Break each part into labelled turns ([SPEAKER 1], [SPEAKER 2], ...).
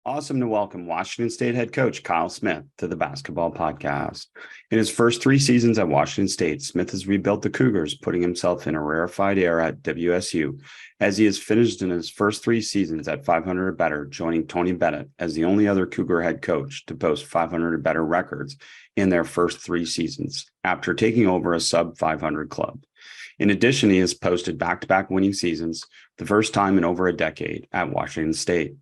[SPEAKER 1] Awesome to welcome Washington State head coach Kyle Smith to the Basketball Podcast. In his first 3 seasons at Washington State, Smith has rebuilt the Cougars, putting himself in a rarefied era at WSU, as he has finished in his first 3 seasons at 500 or better, joining Tony Bennett as the only other Cougar head coach to post 500 or better records in their first 3 seasons, after taking over a sub-500 club. In addition, he has posted back-to-back winning seasons, the first time in over a decade at Washington State.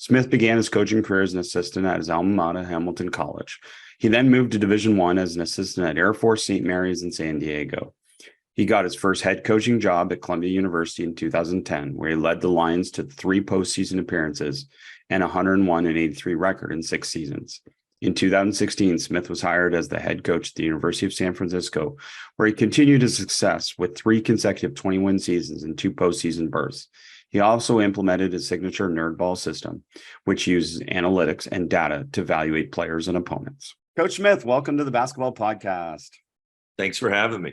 [SPEAKER 1] Smith began his coaching career as an assistant at his alma mater, Hamilton College. He then moved to Division I as an assistant at Air Force St. Mary's in San Diego. He got his first head coaching job at Columbia University in 2010, where he led the Lions to 3 postseason appearances and a 101-83 record in 6 seasons. In 2016, Smith was hired as the head coach at the University of San Francisco, where he continued his success with 3 consecutive 20-win seasons and 2 postseason berths. He also implemented his signature Nerdball system, which uses analytics and data to evaluate players and opponents. Coach Smith, welcome to the Basketball Podcast.
[SPEAKER 2] Thanks for having me.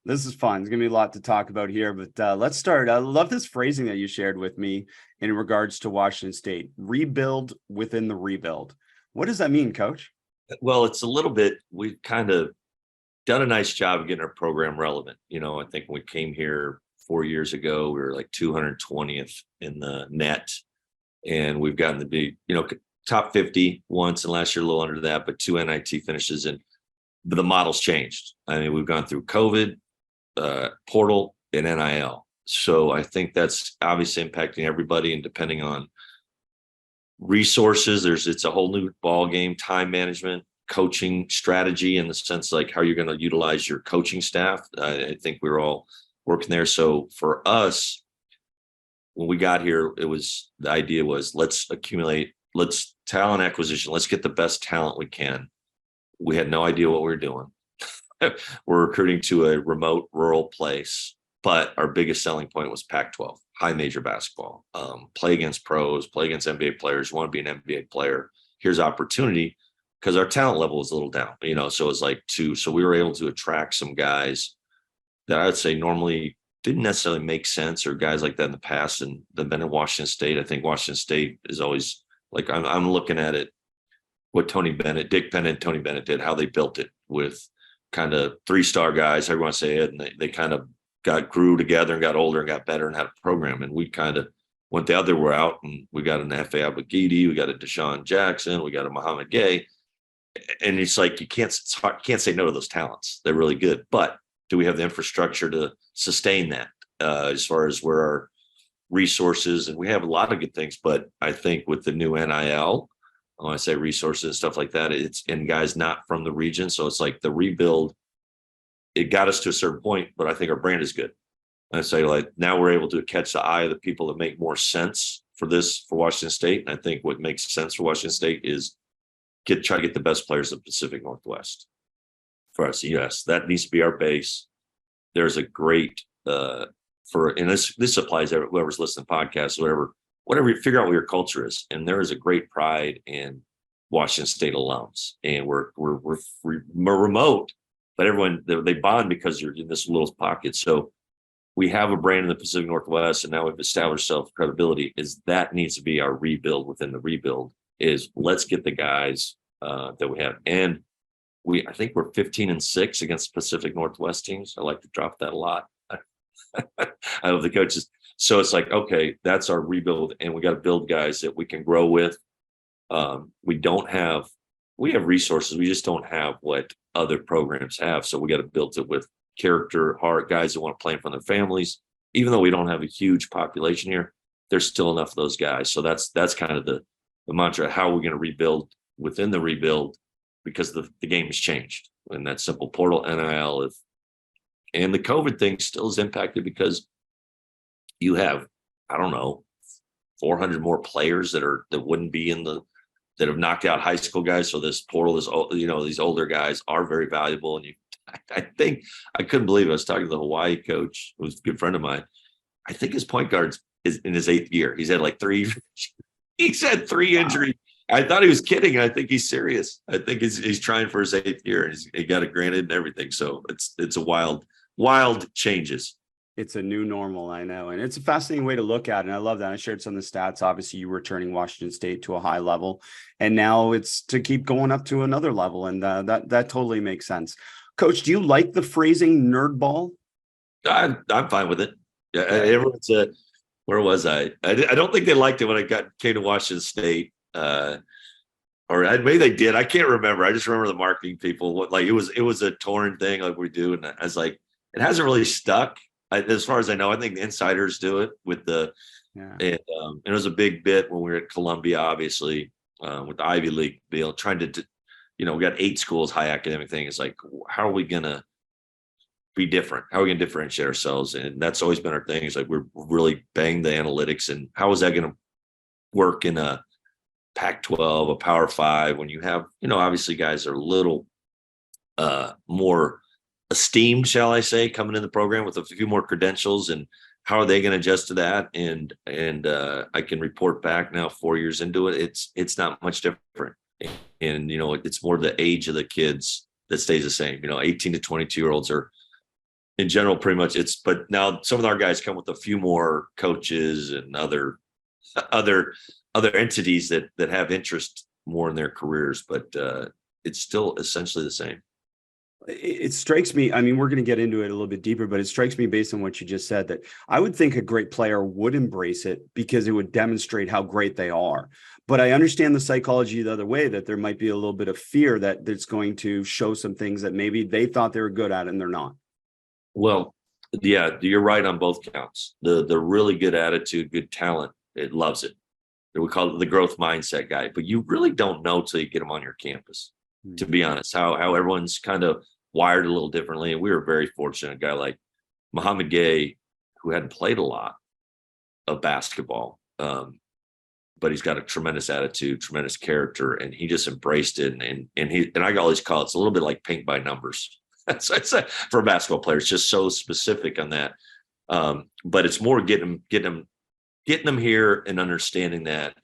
[SPEAKER 1] This is fun. There's going to be a lot to talk about here, but let's start. I love this phrasing that you shared with me in regards to Washington State. Rebuild within the rebuild. What does that mean, Coach?
[SPEAKER 2] Well, it's a little bit, we've kind of done a nice job of getting our program relevant. I think when we came here 4 years ago, we were like 220th in the net, and we've gotten to be, top 50 once, and last year a little under that, but 2 NIT finishes, but the model's changed. I mean, we've gone through COVID, portal, and NIL. So I think that's obviously impacting everybody, and depending on resources, it's a whole new ball game, time management, coaching strategy, in the sense like how you're going to utilize your coaching staff. I think we're all working there. So for us, when we got here, the idea was let's talent acquisition. Let's get the best talent we can. We had no idea what we were doing. We're recruiting to a remote rural place, but our biggest selling point was Pac-12, high major basketball. Play against pros, play against NBA players. You want to be an NBA player. Here's opportunity, because our talent level was a little down, so it's like so we were able to attract some guys that I would say normally didn't necessarily make sense, or guys like that in the past, and they've been at Washington State. I think Washington State is always like, I'm looking at it, what Dick Bennett and Tony Bennett did, how they built it with kind of 3-star guys, however you want to say it, and they kind of grew together and got older and got better and had a program. And we kind of went the other way out, and we got an F.A. Abogidi, we got a Deshaun Jackson, we got a Muhammad Gay, and it's like you can't say no to those talents. They're really good, but do we have the infrastructure to sustain that, as far as where our resources? And we have a lot of good things, but I think with the new NIL, when I say resources and stuff like that, it's in guys not from the region. So it's like the rebuild, it got us to a certain point, but I think our brand is good. And I say, like, now we're able to catch the eye of the people that make more sense for Washington State. And I think what makes sense for Washington State is try to get the best players in the Pacific Northwest. For us, yes, that needs to be our base. There's a great and this applies to whoever's listening to podcasts, whatever you figure out what your culture is, and there is a great pride in Washington State alums, and we're remote, but everyone they bond because you're in this little pocket. So we have a brand in the Pacific Northwest, and now we've established self-credibility. Is that needs to be our rebuild within the rebuild? Is let's get the guys that we have. And I think we're 15-6 against Pacific Northwest teams. I like to drop that a lot. I love the coaches. So it's like, okay, that's our rebuild, and we got to build guys that we can grow with. We have resources. We just don't have what other programs have. So we got to build it with character, heart, guys that want to play in front of their families. Even though we don't have a huge population here, there's still enough of those guys. So that's kind of the mantra. How are we going to rebuild within the rebuild? Because the game has changed, and that simple portal, NIL, and the COVID thing still is impacted because you have, 400 more players that wouldn't be that have knocked out high school guys. So this portal, these older guys are very valuable. And I think I couldn't believe it. I was talking to the Hawaii coach, who's a good friend of mine. I think his point guard is in his 8th year. He's had like 3. He's had 3 injuries. I thought he was kidding. I think he's serious. I think he's trying for his 8th year, and he got it granted and everything. So it's a wild changes.
[SPEAKER 1] It's a new normal, I know. And it's a fascinating way to look at it. And I love that. I shared some of the stats. Obviously, you were turning Washington State to a high level, and now it's to keep going up to another level. And that totally makes sense. Coach, do you like the phrasing nerdball?
[SPEAKER 2] I'm fine with it. Yeah,
[SPEAKER 1] Okay.
[SPEAKER 2] everyone's where was I? I don't think they liked it when I came to Washington State. Maybe they did. I can't remember. I just remember the marketing people. It was a torn thing like we do, and I was like, it hasn't really stuck. As far as I know, I think the insiders do it with the,
[SPEAKER 1] Yeah.
[SPEAKER 2] and it was a big bit when we were at Columbia, obviously, with the Ivy League deal, trying to, we got 8 schools, high academic thing. It's like, how are we gonna be different? How are we gonna differentiate ourselves? And that's always been our thing. It's like we're really banging the analytics, and how is that gonna work in a Pac-12, a Power 5, when you have, obviously guys are a little more esteemed, shall I say, coming in the program with a few more credentials, and how are they going to adjust to that? And I can report back now 4 years into it. It's not much different. And, it's more the age of the kids that stays the same. 18 to 22-year-olds are in general pretty much but now some of our guys come with a few more coaches and other entities that have interest more in their careers, but it's still essentially the same.
[SPEAKER 1] It strikes me, I mean, we're going to get into it a little bit deeper, but it strikes me based on what you just said that I would think a great player would embrace it because it would demonstrate how great they are. But I understand the psychology the other way, that there might be a little bit of fear that it's going to show some things that maybe they thought they were good at and they're not.
[SPEAKER 2] Well, yeah, you're right on both counts. The really good attitude, good talent, it loves it. We call it the growth mindset guy, but you really don't know till you get them on your campus, to be honest, how everyone's kind of wired a little differently. And we were very fortunate, a guy like Muhammad Gay, who hadn't played a lot of basketball, but he's got a tremendous attitude, tremendous character, and he just embraced it. And I always call it's a little bit like paint by numbers. So it's for a basketball player, it's just so specific on that. But it's more getting them here and understanding that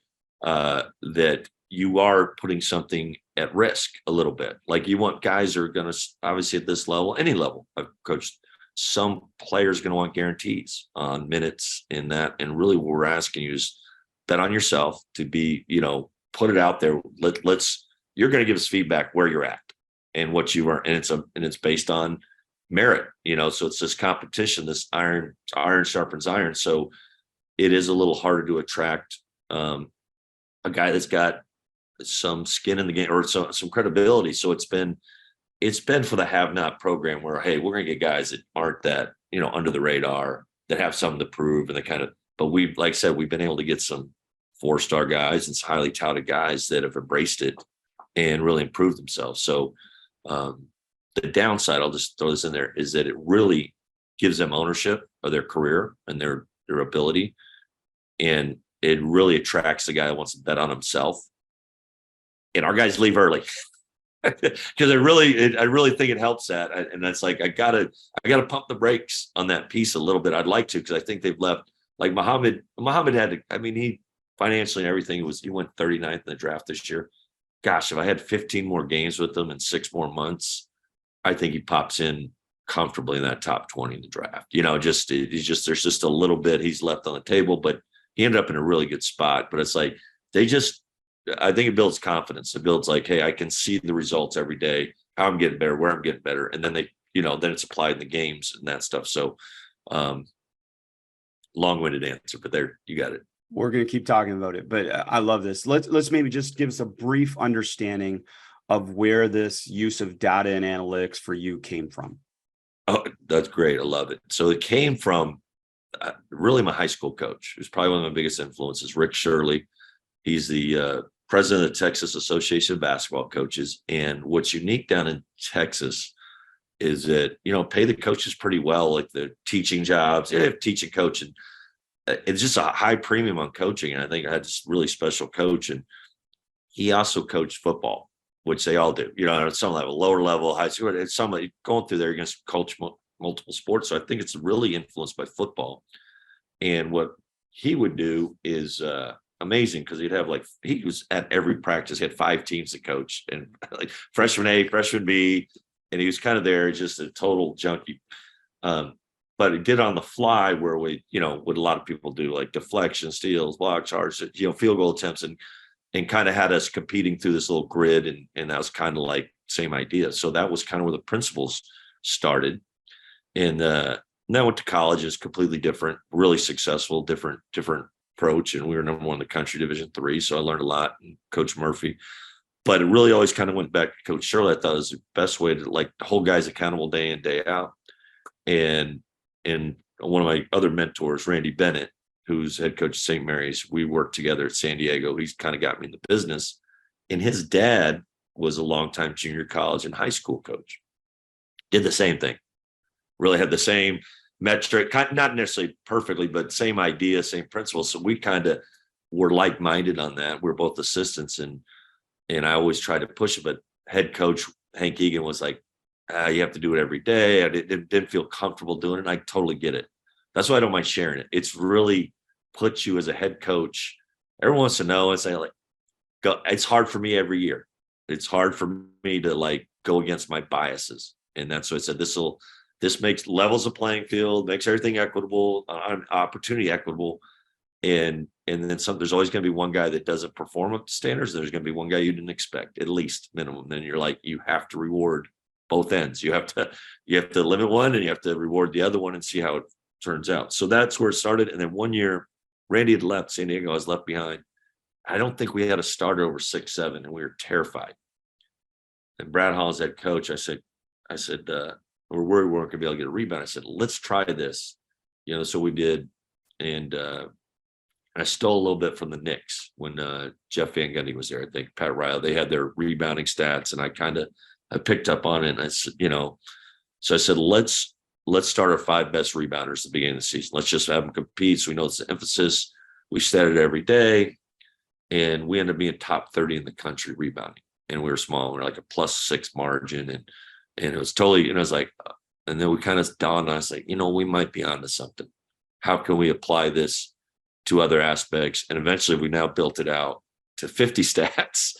[SPEAKER 2] that you are putting something at risk a little bit. Like you want guys who are going to, obviously at this level, any level I've coached, some players going to want guarantees on minutes in that. And really what we're asking you is bet on yourself to be, put it out there. You're going to give us feedback where you're at and what you are. And it's based on merit, so it's this competition, this iron sharpens iron. So it is a little harder to attract a guy that's got some skin in the game or some credibility. So it's been for the have-not program where, hey, we're going to get guys that aren't that, under the radar, that have something to prove. And but like I said, we've been able to get some 4-star guys and highly touted guys that have embraced it and really improved themselves. So the downside, I'll just throw this in there, is that it really gives them ownership of their career and their ability. And it really attracts the guy that wants to bet on himself. And our guys leave early because I really think it helps that. And that's like, I gotta pump the brakes on that piece a little bit. I'd like to, because I think they've left, like Muhammad had to, he financially and everything he went 39th in the draft this year. Gosh, if I had 15 more games with him in 6 more months, I think he pops in comfortably in that top 20 in the draft. There's just a little bit he's left on the table, but he ended up in a really good spot. But it's like, I think it builds confidence. It builds like, hey, I can see the results every day, how I'm getting better, where I'm getting better. And then then it's applied in the games and that stuff. So long-winded answer, but there, you got it.
[SPEAKER 1] We're going to keep talking about it, but I love this. Let's maybe just give us a brief understanding of where this use of data and analytics for you came from.
[SPEAKER 2] Oh, that's great. I love it. So it came from really my high school coach, who's probably one of my biggest influences, Rick Shirley. He's the president of the Texas Association of Basketball Coaches. And what's unique down in Texas is that, pay the coaches pretty well, like the teaching jobs, teaching coach. And it's just a high premium on coaching. And I think I had this really special coach. And he also coached football, which they all do, at some level, lower level, high school. It's somebody going through there, you're going to coach multiple sports. So I think it's really influenced by football. And what he would do is amazing, because he was at every practice. He had 5 teams to coach, and like freshman A, freshman B, and he was kind of there, just a total junkie. but it did on the fly where we, what a lot of people do, like deflection, steals, block, charge, field goal attempts, and kind of had us competing through this little grid. And that was kind of like same idea. So that was kind of where the principles started. And then I went to college. Is completely different, really successful, different approach. And we were number 1 in the country, Division III. So I learned a lot, and Coach Murphy. But it really always kind of went back to Coach Shirley. I thought it was the best way to like hold guys accountable day in, day out. And one of my other mentors, Randy Bennett, who's head coach of St. Mary's, we worked together at San Diego. He's kind of got me in the business. And his dad was a longtime junior college and high school coach. Did the same thing. Really had the same metric, not necessarily perfectly, but same idea, same principle. So we kind of were like-minded on that. We're both assistants, and I always tried to push it. But head coach Hank Egan was like, you have to do it every day. I didn't feel comfortable doing it. And I totally get it. That's why I don't mind sharing it. It's really puts you as a head coach. Everyone wants to know and say, like, go. It's hard for me every year. It's hard for me to like go against my biases. And that's what I said. This makes levels the playing field, makes everything equitable, opportunity equitable. And then some, there's always going to be one guy that doesn't perform up to standards. There's going to be one guy you didn't expect, at least minimum. Then you're like, you have to reward both ends. You have to limit one and you have to reward the other one and see how it turns out. So that's where it started. And then one year, Randy had left San Diego. I was left behind. I don't think we had a starter over 6'7", and we were terrified. And Brad Hall's head coach, I said, we're worried we weren't going to be able to get a rebound. I said, let's try this. So we did. And I stole a little bit from the Knicks when Jeff Van Gundy was there. I think Pat Riley, they had their rebounding stats, and I picked up on it. And I said, so I said, let's start our 5 best rebounders at the beginning of the season. Let's just have them compete. So we know it's the emphasis. We set it every day. And we ended up being top 30 in the country rebounding. And we were small. We were like a +6 margin. And it was totally, I was like, and then we kind of dawned on us like, we might be onto something. How can we apply this to other aspects? And eventually we now built it out to 50 stats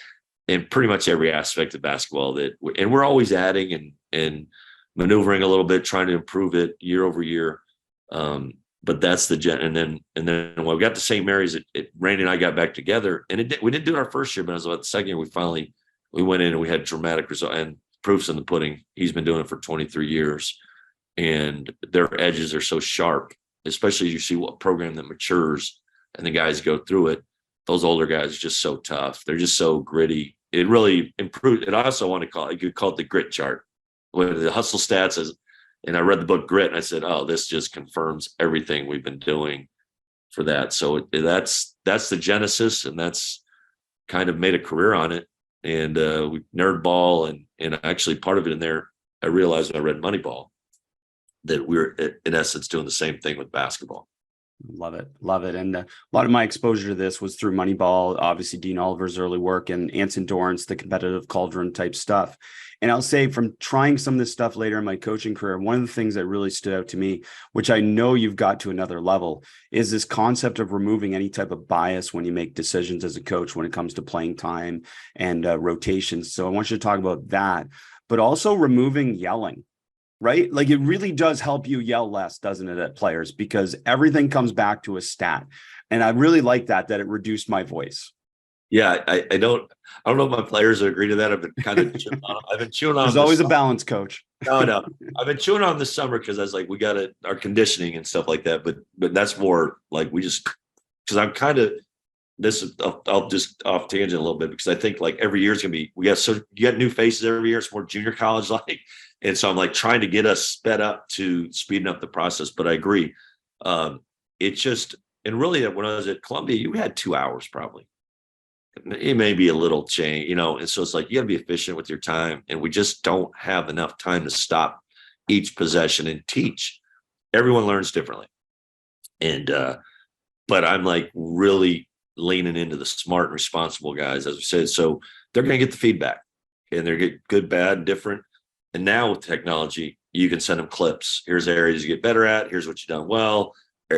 [SPEAKER 2] in pretty much every aspect of basketball and we're always adding and maneuvering a little bit, trying to improve it year over year. But that's and then when we got to St. Mary's, Randy and I got back together, and we didn't do it our first year, but it was about the second year we went in and we had dramatic result and proofs in the pudding. He's been doing it for 23 years, and their edges are so sharp, especially as you see what program that matures and the guys go through it. Those older guys are just so tough. They're just so gritty. It really improved. And I also want to call it the grit chart, where the hustle stats is. And I read the book Grit, and I said, oh, this just confirms everything we've been doing for that. So that's the genesis, and that's kind of made a career on it. And we Nerdball, and actually part of it in there, I realized when I read Moneyball that we were in essence doing the same thing with basketball.
[SPEAKER 1] Love it. And a lot of my exposure to this was through Moneyball, obviously Dean Oliver's early work, and Anson Dorrance, the competitive cauldron type stuff. And I'll say, from trying some of this stuff later in my coaching career, one of the things that really stood out to me, which I know you've got to another level, is this concept of removing any type of bias when you make decisions as a coach when it comes to playing time and rotations. So I want you to talk about that, but also removing yelling. Right? Like, it really does help you yell less, doesn't it, at players, because everything comes back to a stat. And I really like that it reduced my voice.
[SPEAKER 2] Yeah, I don't know if my players agree to that. I've been kind of chewing on.
[SPEAKER 1] There's always a balance, coach.
[SPEAKER 2] No. I've been chewing on this summer because I was like, we got our conditioning and stuff like that. But that's more like because I'm kind of I'll just off tangent a little bit, because I think like every year is gonna be, you got new faces every year. It's more junior college like. And so I'm like trying to get us sped up to speeding up the process. But I agree. It's just, and really when I was at Columbia, you had 2 hours probably. It may be a little change, and so it's like, you got to be efficient with your time. And we just don't have enough time to stop each possession and teach. Everyone learns differently. And, but I'm like really leaning into the smart and responsible guys, as we said. So they're going to get the feedback, and they're get good, bad, different. And now with technology, you can send them clips. Here's areas you get better at. Here's what you've done well.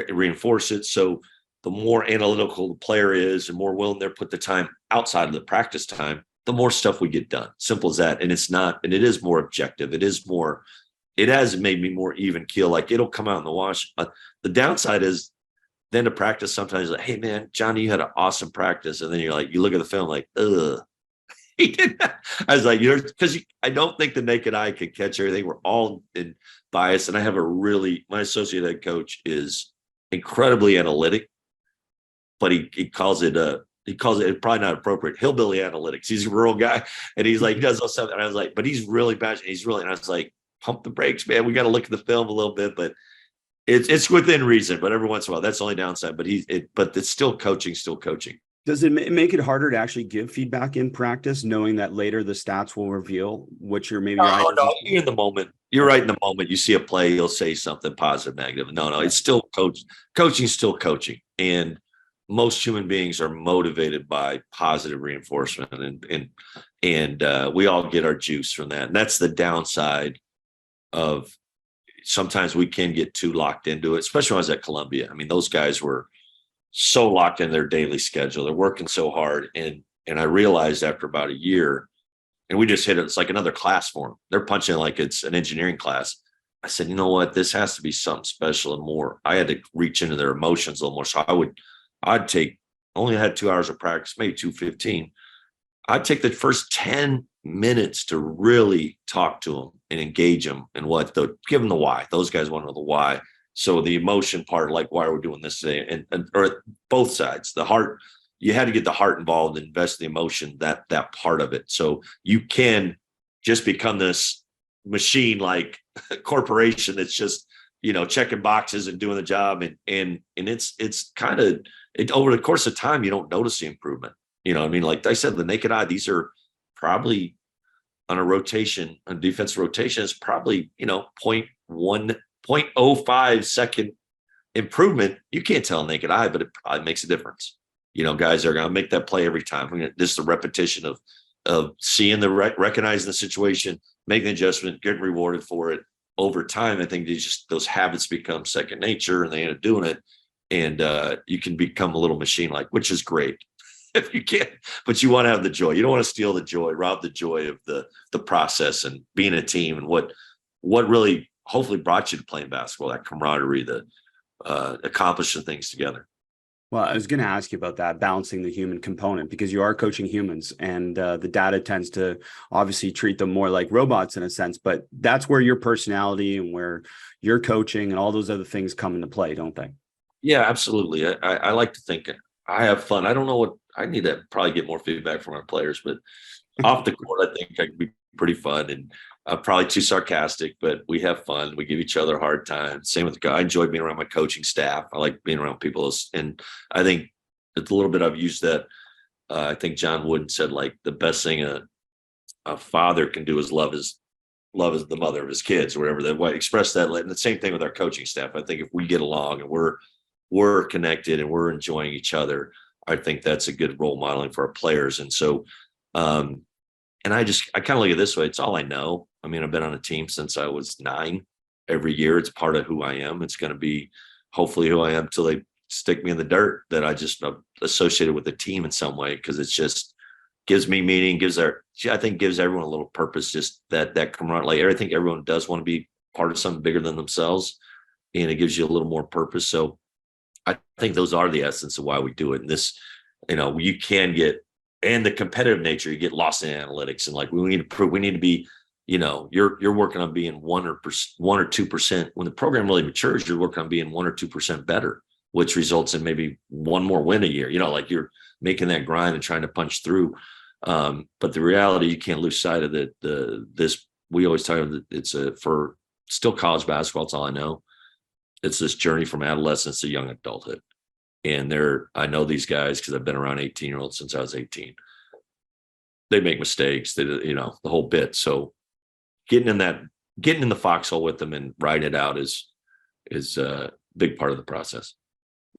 [SPEAKER 2] Reinforce it. So the more analytical the player is and more willing they're put the time outside of the practice time, the more stuff we get done. Simple as that. And it is more objective. It is more, it has made me more even keel. Like it'll come out in the wash. The downside is then to practice sometimes like, hey man, Johnny, you had an awesome practice. And then you're like, you look at the film like, ugh. He did that. I was like, because I don't think the naked eye can catch everything. We're all in bias. And I have my associate head coach is incredibly analytic, but he calls it probably not appropriate, hillbilly analytics. He's a rural guy. And he's like, he does all stuff. And I was like, but he's really passionate. And I was like, pump the brakes, man. We got to look at the film a little bit, but it's within reason. But every once in a while, that's the only downside. But it's still coaching.
[SPEAKER 1] Does it make it harder to actually give feedback in practice, knowing that later the stats will reveal what you're maybe?
[SPEAKER 2] No, you're in the moment. You're right in the moment. You see a play, you'll say something positive, negative. No, it's still coaching is still coaching. And most human beings are motivated by positive reinforcement. And we all get our juice from that. And that's the downside of sometimes we can get too locked into it, especially when I was at Columbia. I mean, those guys were so locked in their daily schedule. They're working so hard. And I realized after about a year, and we just hit it, it's like another class for them. They're punching like it's an engineering class. I said, you know what? This has to be something special and more. I had to reach into their emotions a little more. So I'd take, only had 2 hours of practice, maybe 2:15. I'd take the first 10 minutes to really talk to them and engage them and give them the why. Those guys want to know the why. So the emotion part, like why are we doing this today, or both sides, the heart, you had to get the heart involved and invest the emotion, that part of it. So you can just become this machine like corporation that's just, checking boxes and doing the job. And it's kind of over the course of time, you don't notice the improvement. You know what I mean? Like I said, the naked eye, these are probably on a defense rotation is probably, 0.05 second improvement. You can't tell naked eye, but it probably makes a difference. Guys are going to make that play every time. This is the repetition of seeing recognizing the situation, making the adjustment, getting rewarded for it over time. I think those habits become second nature and they end up doing it. And you can become a little machine-like, which is great if you can, but you want to have the joy. You don't want to steal the joy, rob the joy of the process and being a team and what really hopefully brought you to playing basketball, that camaraderie, the accomplishing things together.
[SPEAKER 1] Well, I was going to ask you about that, balancing the human component, because you are coaching humans and the data tends to obviously treat them more like robots in a sense, but that's where your personality and where your coaching and all those other things come into play, don't they?
[SPEAKER 2] Yeah, absolutely. I like to think I have fun. I don't know I need to probably get more feedback from our players, but off the court, I think I can be pretty fun and probably too sarcastic, but we have fun. We give each other a hard time. Same with I enjoy being around my coaching staff. I like being around people. And I think it's a little bit I've used that. I think John Wooden said, like, the best thing a father can do is love is the mother of his kids, or whatever that way. Express that. And the same thing with our coaching staff. I think if we get along and we're connected and we're enjoying each other, I think that's a good role modeling for our players. And so, and I kind of look at it this way. It's all I know. I mean, I've been on a team since I was 9. Every year, it's part of who I am. It's going to be hopefully who I am till they stick me in the dirt, that I just associated with the team in some way, because it's just gives me meaning, gives everyone a little purpose, just that camaraderie. Like, I think everyone does want to be part of something bigger than themselves, and it gives you a little more purpose. So I think those are the essence of why we do it. And this, you can get, and the competitive nature, you get lost in analytics, and like, we need to prove, we need to be, you're working on being 1 or 2%. When the program really matures, you're working on being 1 or 2% better, which results in maybe one more win a year. Like, you're making that grind and trying to punch through. But the reality, you can't lose sight of this. We always talk about it's for still college basketball. It's all I know. It's this journey from adolescence to young adulthood. And I know these guys because I've been around 18-year-olds since I was 18. They make mistakes, the whole bit. So getting in the foxhole with them and riding it out is a big part of the process.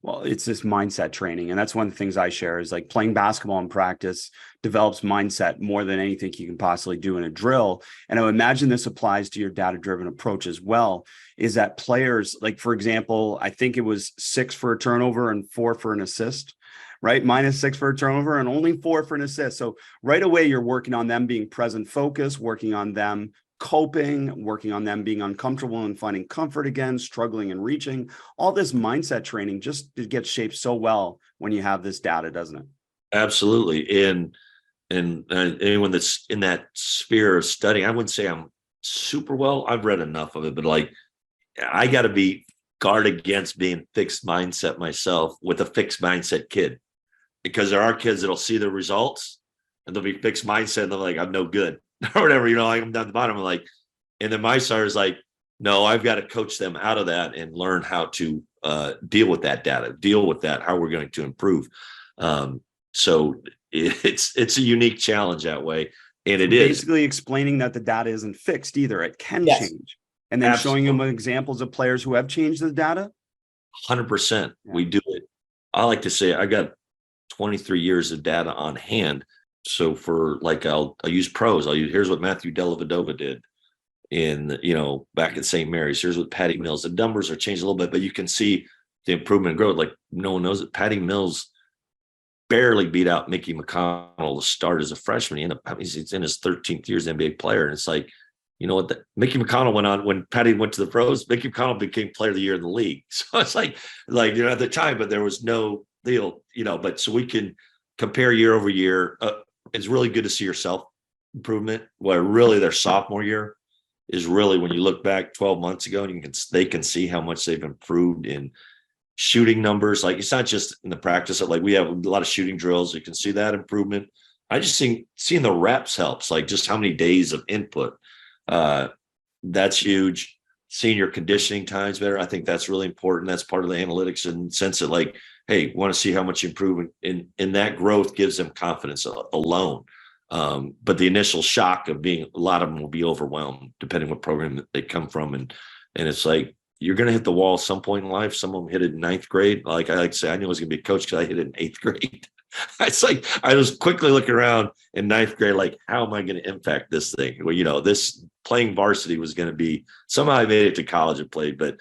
[SPEAKER 1] Well, it's this mindset training. And that's one of the things I share is, like, playing basketball in practice develops mindset more than anything you can possibly do in a drill. And I would imagine this applies to your data-driven approach as well, is that players, like, for example, I think it was 6 for a turnover and 4 for an assist, right? -6 for a turnover and only 4 for an assist. So right away, you're working on them being present focused, working on them coping, working on them being uncomfortable and finding comfort again, struggling and reaching. All this mindset training just gets shaped so well when you have this data, doesn't it?
[SPEAKER 2] Absolutely. And anyone that's in that sphere of studying, I wouldn't say I'm super well. I've read enough of it, but like I got to be guard against being fixed mindset myself with a fixed mindset kid, because there are kids that'll see the results and they'll be fixed mindset and they're like, I'm no good or whatever, like I'm down the bottom. I'm like, and then my side is like, no, I've got to coach them out of that and learn how to deal with that data, deal with that, how we're going to improve. So it's a unique challenge that way. And it is
[SPEAKER 1] basically explaining that the data isn't fixed either. It can change. And then
[SPEAKER 2] Absolutely.
[SPEAKER 1] showing them examples of players who have changed the data.
[SPEAKER 2] 100%. We do it. I like to say I got 23 years of data on hand. So for like, I'll use pros. Here's what Matthew Dellavedova did back at St. Mary's. Here's what Patty Mills. The numbers are changed a little bit, but you can see the improvement and growth. Like no one knows that Patty Mills barely beat out Mickey McConnell to start as a freshman. He's in his 13th year as an NBA player. And it's like, you know what? Mickey McConnell went on when Patty went to the pros. Mickey McConnell became player of the year in the league. So it's like at the time, but there was no deal, but so we can compare year over year. It's really good to see your self improvement. Where really their sophomore year is really when you look back 12 months ago and they can see how much they've improved in shooting numbers. Like it's not just in the practice of like we have a lot of shooting drills. You can see that improvement. I just think seeing the reps helps, like just how many days of input. That's huge. Seeing your conditioning times better. I think that's really important. That's part of the analytics and sense that like, hey, want to see how much improvement in that growth gives them confidence alone. But the initial shock of a lot of them will be overwhelmed depending what program that they come from. And it's like, you're going to hit the wall at some point in life. Some of them hit it in ninth grade. Like I like to say, I knew I was going to be a coach because I hit it in eighth grade. It's like I was quickly looking around in ninth grade, like, how am I going to impact this thing? Well, this playing varsity was going to be somehow I made it to college and played, but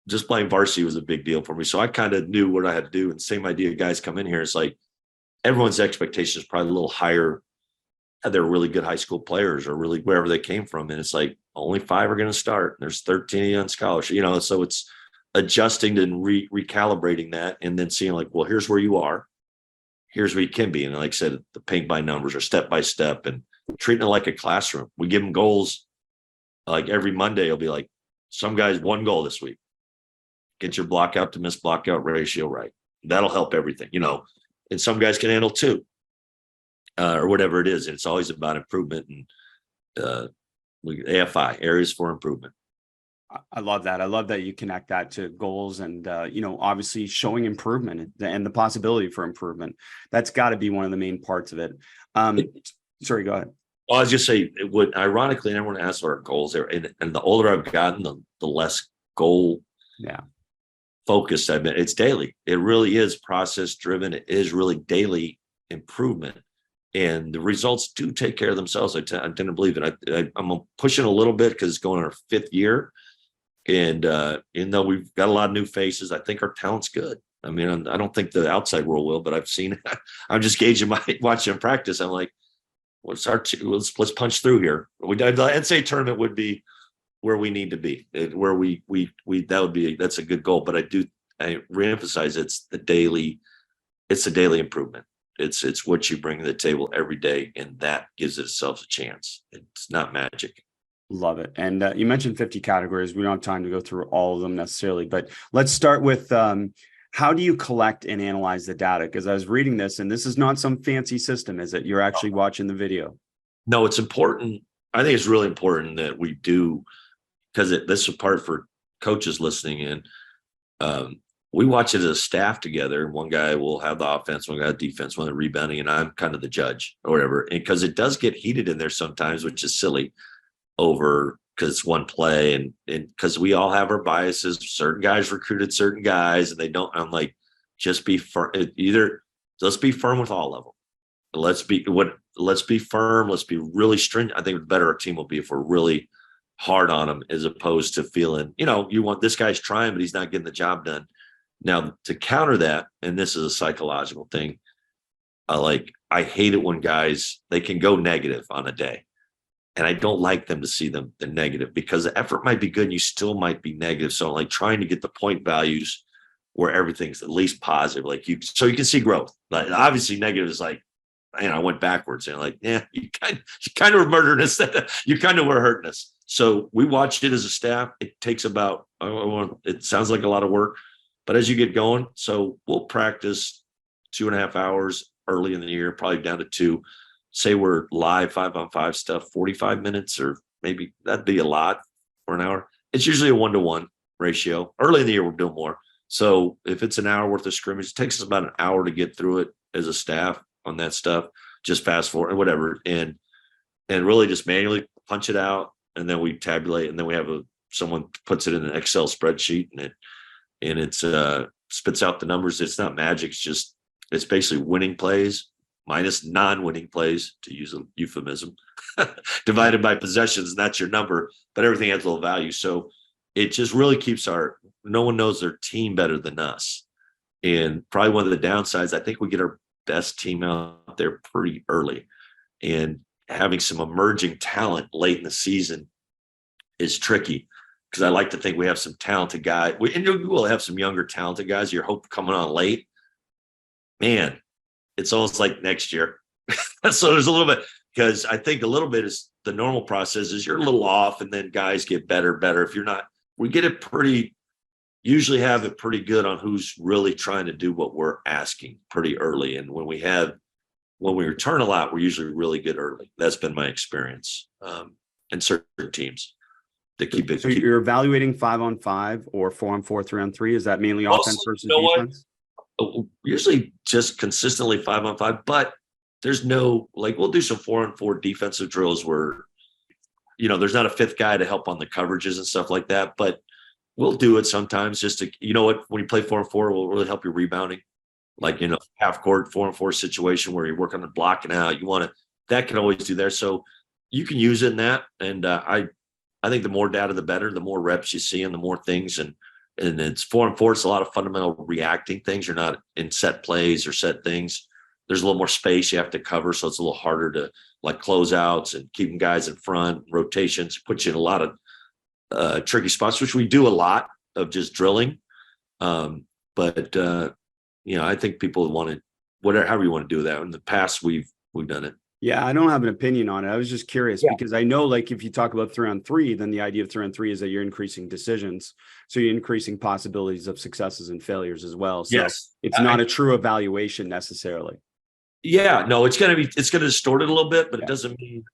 [SPEAKER 2] just playing varsity was a big deal for me. So I kind of knew what I had to do. And same idea, guys come in here. It's like everyone's expectations probably a little higher. They're really good high school players or really wherever they came from. And it's like only 5 are going to start. There's 13 on scholarship, so it's adjusting and recalibrating that and then seeing like, well, here's where you are. Here's where you can be. And like I said, the paint by numbers or step by step and treating it like a classroom. We give them goals. Like every Monday, it'll be like some guys 1 goal this week. Get your block out to miss block out ratio right. That'll help everything, and some guys can handle 2 or whatever it is. And it's always about improvement and AFI, areas for improvement.
[SPEAKER 1] I love that. I love that you connect that to goals and, obviously showing improvement and the possibility for improvement. That's got to be one of the main parts of it. Sorry, go ahead.
[SPEAKER 2] Well, I was just saying, ironically, everyone asks what our goals are. And the older I've gotten, the less goal focused I've been. It's daily. It really is process driven. It is really daily improvement. And the results do take care of themselves. I tend to believe it. I'm pushing a little bit because it's going on our 5th year. And even though we've got a lot of new faces, I think our talent's good. I mean, I don't think the outside world will, but I've seen it. I'm just gauging watching them practice. I'm like, let's punch through here. The NCAA tournament would be where we need to be, where that's a good goal. But I reemphasize it's the daily improvement. It's what you bring to the table every day, and that gives itself a chance. It's not magic.
[SPEAKER 1] Love it. And you mentioned 50 categories. We don't have time to go through all of them necessarily, but let's start with how do you collect and analyze the data? Because I was reading this, and this is not some fancy system, is it? You're actually watching the video.
[SPEAKER 2] No, it's important. I think it's really important that we do, because this is part for coaches listening in. We watch it as a staff together. One guy will have the offense, one guy defense, one the rebounding, and I'm kind of the judge or whatever. And because it does get heated in there sometimes, which is silly, over because it's one play and because we all have our biases. Certain guys recruited certain guys, and they don't. I'm like, just be firm. Let's be firm with all of them. Let's be firm. Let's be really stringent. I think the better our team will be if we're really hard on them, as opposed to feeling, you want this guy's trying, but he's not getting the job done. Now, to counter that, and this is a psychological thing, I hate it when guys, they can go negative on a day. And I don't like them to see the negative, because the effort might be good and you still might be negative. So like trying to get the point values where everything's at least positive, like so you can see growth. Like obviously negative is like, I went backwards, and like, yeah, you kind of were murdering us. You kind of were hurting us. So we watched it as a staff. It takes about, it sounds like a lot of work, but as you get going, so we'll practice 2.5 hours early in the year, probably down to 2. Say we're live 5-on-5 stuff, 45 minutes, or maybe that'd be a lot for an hour. It's usually a 1-to-1 ratio. Early in the year, we're doing more. So if it's an hour worth of scrimmage, it takes us about an hour to get through it as a staff on that stuff. Just fast forward and whatever, and really just manually punch it out, and then we tabulate, and then we have someone puts it in an Excel spreadsheet, and it's spits out the numbers. It's not magic. It's basically winning plays minus non-winning plays, to use a euphemism, divided by possessions, and that's your number, but everything has a little value. So it just really keeps no one knows their team better than us. And probably one of the downsides, I think we get our best team out there pretty early, and having some emerging talent late in the season is tricky, because I like to think we have some talented guys. And we will have some younger talented guys. Your hope coming on late, man, it's almost like next year. So there's a little bit, because I think a little bit is the normal process is you're a little off, and then guys get better. If you're not, we get it usually have it pretty good on who's really trying to do what we're asking pretty early. And when we return a lot, we're usually really good early. That's been my experience in certain teams to keep it.
[SPEAKER 1] So you're evaluating 5-on-5 or 4-on-4, 3-on-3. Is that mainly offense versus defense?
[SPEAKER 2] Usually just consistently 5-on-5, but there's no, like, we'll do some 4-on-4 defensive drills where, there's not a fifth guy to help on the coverages and stuff like that, but we'll do it sometimes just to, when you play 4-on-4, it will really help your rebounding. Like, half court 4-on-4 situation where you're working on blocking out, that can always do there. So you can use it in that. And I think the more data, the better, the more reps you see and the more things. And it's 4-on-4. It's a lot of fundamental reacting things. You're not in set plays or set things. There's a little more space you have to cover. So it's a little harder to like closeouts and keeping guys in front, rotations, put you in a lot of tricky spots, which we do a lot of just drilling. But I think people want to, however you want to do that. In the past, we've done it.
[SPEAKER 1] Yeah, I don't have an opinion on it. I was just curious because I know, like, if you talk about 3-on-3, then the idea of 3-on-3 is that you're increasing decisions. So you're increasing possibilities of successes and failures as well. So it's not a true evaluation necessarily.
[SPEAKER 2] Yeah, no, it's going to distort it a little bit, but it doesn't mean,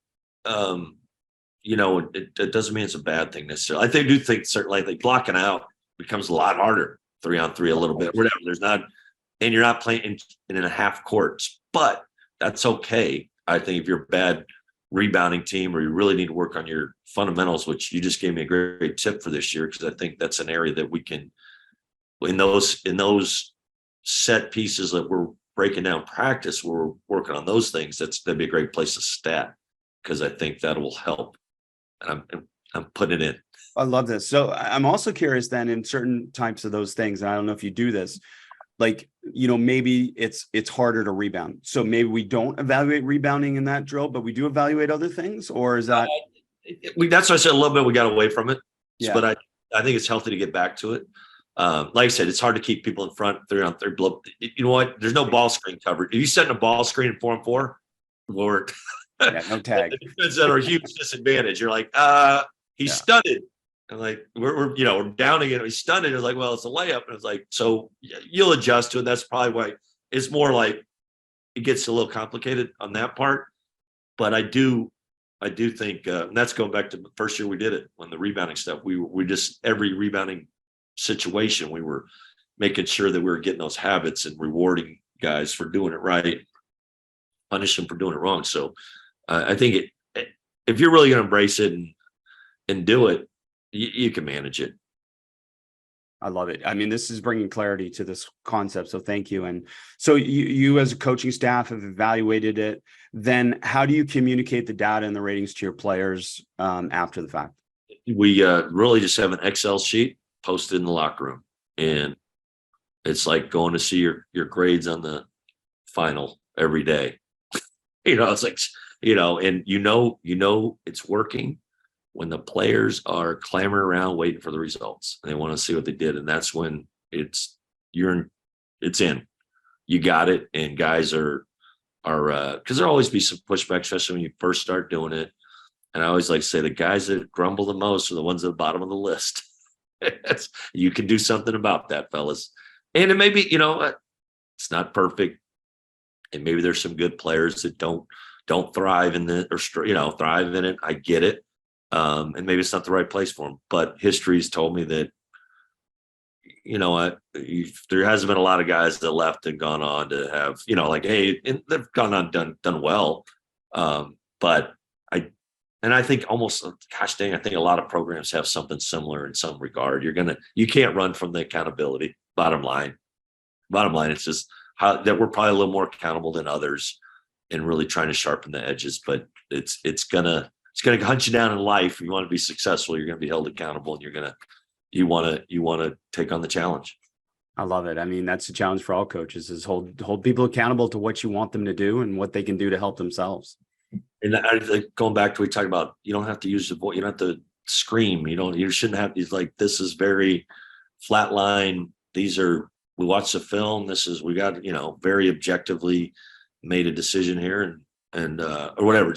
[SPEAKER 2] it doesn't mean it's a bad thing necessarily. I do think certainly like blocking out becomes a lot harder 3-on-3 a little bit, whatever. And you're not playing in a half courts, but that's okay. I think if you're a bad rebounding team or you really need to work on your fundamentals, which you just gave me a great tip for this year, because I think that's an area that we can, in those set pieces that we're breaking down practice, we're working on those things. That'd be a great place to stat, because I think that will help. And I'm putting it in.
[SPEAKER 1] I love this. So I'm also curious then, in certain types of those things, and I don't know if you do this, like, maybe it's harder to rebound. So maybe we don't evaluate rebounding in that drill, but we do evaluate other things, or is that?
[SPEAKER 2] That's why I said a little bit, we got away from it, but I think it's healthy to get back to it. Like I said, it's hard to keep people in front 3-on-3. You know what? There's no ball screen coverage. If you set in a ball screen in 4-on-4, Lord,
[SPEAKER 1] no tag.
[SPEAKER 2] The defense at a huge disadvantage. You're like, he's stunted. And like we're downing it. He's stunned. It's like, well, it's a layup. And it's like, so you'll adjust to it. That's probably why it's more like it gets a little complicated on that part. But I do think, and that's going back to the first year we did it, when the rebounding stuff, we just, every rebounding situation, we were making sure that we were getting those habits and rewarding guys for doing it right, punish them for doing it wrong. So I think if you're really going to embrace it and do it, you can manage it.
[SPEAKER 1] I love it. I mean, this is bringing clarity to this concept. So thank you. And so you as a coaching staff have evaluated it. Then how do you communicate the data and the ratings to your players after the fact?
[SPEAKER 2] We really just have an Excel sheet posted in the locker room. And it's like going to see your grades on the final every day. It's like, and it's working when the players are clamoring around waiting for the results and they want to see what they did. And that's when it's in, you got it. And guys are because there'll always be some pushback, especially when you first start doing it. And I always like to say the guys that grumble the most are the ones at the bottom of the list. You can do something about that, fellas. And it may be, it's not perfect. And maybe there's some good players that don't thrive in thrive in it. I get it. And maybe it's not the right place for them. But history's told me that, there hasn't been a lot of guys that left and gone on to have, hey, and they've gone on, done well. But I think almost, gosh dang, I think a lot of programs have something similar in some regard. You can't run from the accountability. Bottom line, it's just that we're probably a little more accountable than others and really trying to sharpen the edges. But it's gonna hunt you down in life. If you want to be successful, you're gonna be held accountable, and you want to take on the challenge.
[SPEAKER 1] I love it. I mean, that's a challenge for all coaches, is hold people accountable to what you want them to do and what they can do to help themselves.
[SPEAKER 2] And going back to, we talked about, you don't have to use the voice, you don't have to scream. You shouldn't have these, like, this is very flat line. We watched the film. We got, very objectively made a decision here and or whatever,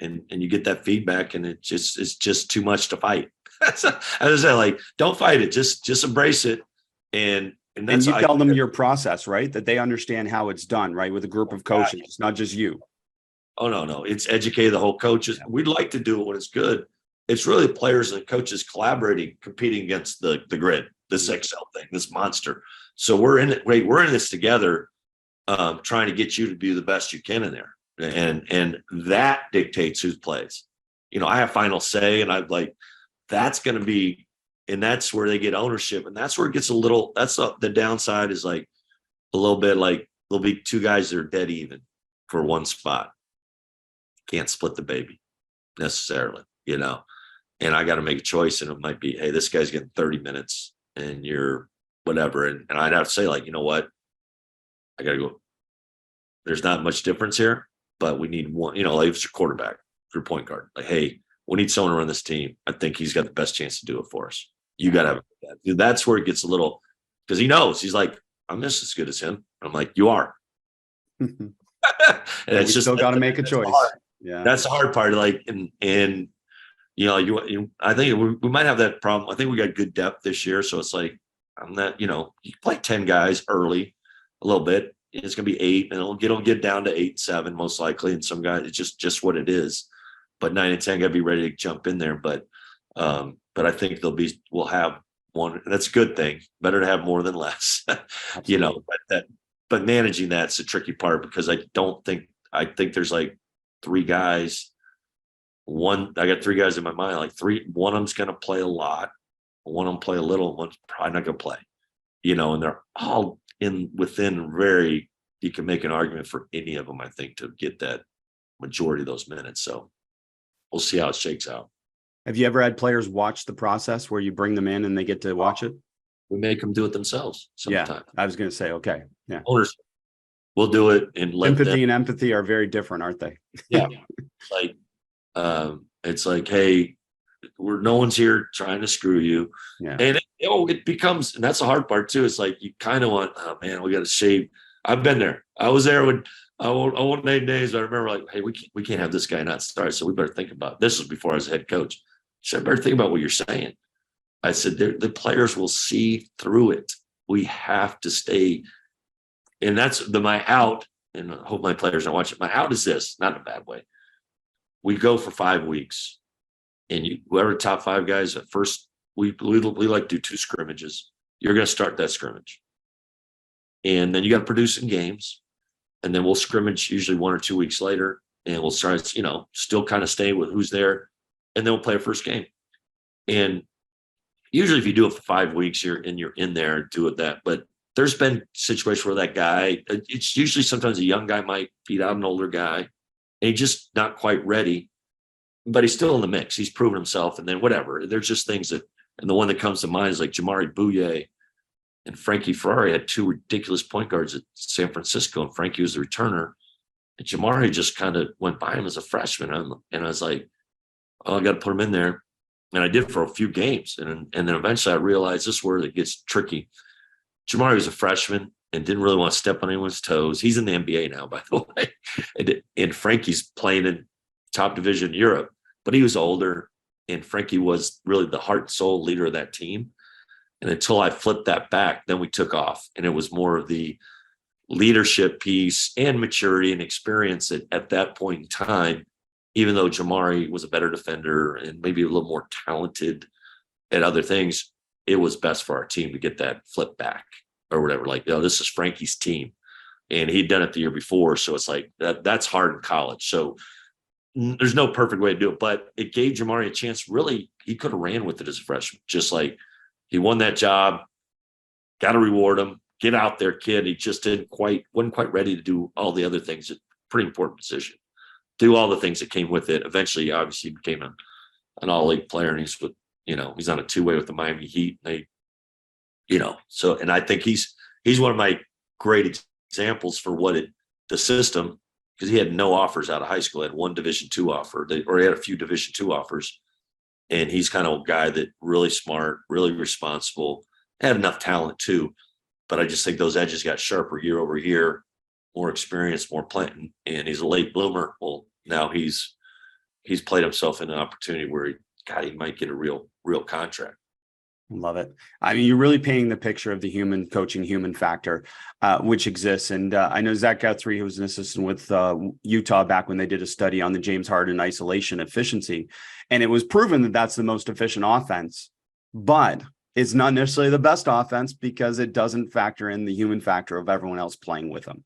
[SPEAKER 2] and you get that feedback, and it's just too much to fight. As I said, like, don't fight it. Just embrace it. And you
[SPEAKER 1] tell them your process, right? That they understand how it's done, right? With a group of coaches. It's not just you.
[SPEAKER 2] Oh, no. It's educate the whole coaches. We'd like to do it when it's good. It's really players and coaches collaborating, competing against the grid, this Excel thing, this monster. So we're in it. We're in this together, trying to get you to be the best you can in there. And that dictates who plays. I have final say, and that's going to be, and that's where they get ownership. And that's where it gets the downside is, like, a little bit, like, there'll be two guys that are dead even for one spot. Can't split the baby necessarily, and I got to make a choice, and it might be, hey, this guy's getting 30 minutes and you're whatever. And I'd have to say, like, you know what? I got to go. There's not much difference here, but we need one, like, if it's your quarterback, your point guard, like, hey, we need someone to run this team. I think he's got the best chance to do it for us. You got to have that. That's where it gets a little, because he knows, he's like, I'm just as good as him. I'm like, you are. And
[SPEAKER 1] it's just still got to make a choice.
[SPEAKER 2] Hard.
[SPEAKER 1] Yeah,
[SPEAKER 2] that's the hard part. Like, and I think we might have that problem. I think we got good depth this year, so it's like, I'm not, you play 10 guys early, a little bit. It's gonna be 8, and it'll get down to 8, 7 most likely. And some guys, it's just what it is. But 9 and 10 got to be ready to jump in there. But I think we'll have one. That's a good thing. Better to have more than less. But managing that's the tricky part, because I think there's like 3 guys. I got 3 guys in my mind, like 3, one of them's going to play a lot, one of them play a little, one's probably not going to play, and they're all within you can make an argument for any of them, I think, to get that majority of those minutes. So we'll see how it shakes out.
[SPEAKER 1] Have you ever had players watch the process where you bring them in and they get to watch it?
[SPEAKER 2] We make them do it themselves sometimes. Yeah,
[SPEAKER 1] I was going to say, okay. Yeah.
[SPEAKER 2] Owners will do it and let
[SPEAKER 1] empathy and empathy are very different, aren't they?
[SPEAKER 2] Yeah. It's like, hey, no one's here trying to screw you.
[SPEAKER 1] Yeah.
[SPEAKER 2] And it becomes, and that's the hard part too. It's like, you kind of want, oh man, we got to shave. I've been there. I was there when I won't name names, but I remember, like, hey, we can't have this guy not start. So we better think about this. Was before I was head coach. So I better think about what you're saying. I said, the players will see through it. We have to stay. And that's my out. And I hope my players don't watch it. My out is this, not in a bad way. We go for 5 weeks, and whoever top 5 guys at first, we like to do 2 scrimmages. You're going to start that scrimmage, and then you got to produce in games, and then we'll scrimmage usually 1 or 2 weeks later, and we'll start, still kind of stay with who's there, and then we'll play a first game. And usually, if you do it for 5 weeks, you're in there, do it that. But there's been situations where that guy, it's usually sometimes a young guy might beat out an older guy. And he's just not quite ready, but he's still in the mix. He's proven himself, and then whatever. There's just things that, and the one that comes to mind is like Jamari Bouye and Frankie Ferrari had 2 ridiculous point guards at San Francisco, and Frankie was the returner. And Jamari just kind of went by him as a freshman. And I was like, oh, I got to put him in there. And I did for a few games. And then eventually I realized this is where it gets tricky. Jamari was a freshman and didn't really want to step on anyone's toes. He's in the NBA now, by the way. And Frankie's playing in top division Europe, but he was older. And Frankie was really the heart and soul leader of that team. And until I flipped that back, then we took off. And it was more of the leadership piece and maturity and experience at that point in time, even though Jamari was a better defender and maybe a little more talented at other things, it was best for our team to get that flip back or whatever. Like, no, this is Frankie's team. And he'd done it the year before. So it's like that's hard in college. So there's no perfect way to do it, but it gave Jamari a chance. Really, he could have ran with it as a freshman. Just like he won that job, got to reward him. Get out there, kid. He just wasn't quite ready to do all the other things. It's a pretty important position. Do all the things that came with it. Eventually, obviously, he became an all-league player, and he's on a two-way with the Miami Heat. And and I think he's one of my great examples for the system, because he had no offers out of high school. He had one Division II offer, or he had a few Division II offers, and he's kind of a guy that really smart, really responsible, had enough talent too. But I just think those edges got sharper year over year, more experience, more playing, and he's a late bloomer. Well, now he's played himself in an opportunity where he might get a real contract.
[SPEAKER 1] Love it. I mean, you're really painting the picture of the human coaching, human factor, which exists. And I know Zach Guthrie, who was an assistant with Utah back when they did a study on the James Harden isolation efficiency, and it was proven that that's the most efficient offense, but it's not necessarily the best offense because it doesn't factor in the human factor of everyone else playing with them.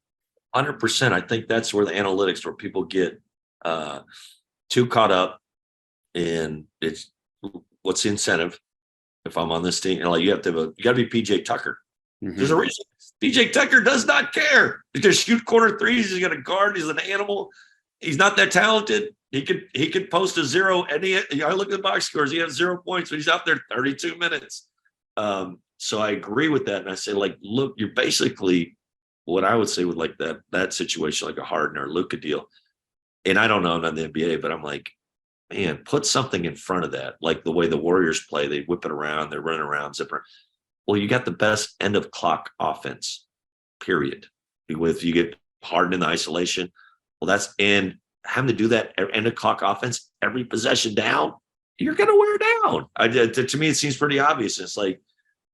[SPEAKER 2] 100%. I think that's where the analytics, where people get too caught up in it's what's the incentive. If I'm on this team, you got to be PJ Tucker. Mm-hmm. There's a reason. PJ Tucker does not care. He's going to shoot corner threes. He's going to guard. He's an animal. He's not that talented. He could post a zero. And I look at the box scores. He has 0 points, but he's out there 32 minutes. So I agree with that. And I say, look, you're basically what I would say with that situation, like a Harden or Luka deal. And I don't know, I'm not in the NBA, but I'm like, man, put something in front of that. Like the way the Warriors play, they whip it around, they're running around, zipper. Well, you got the best end of clock offense, period. If you get Harden in the isolation, well, and having to do that end of clock offense every possession down, you're going to wear down. To me, it seems pretty obvious. It's like,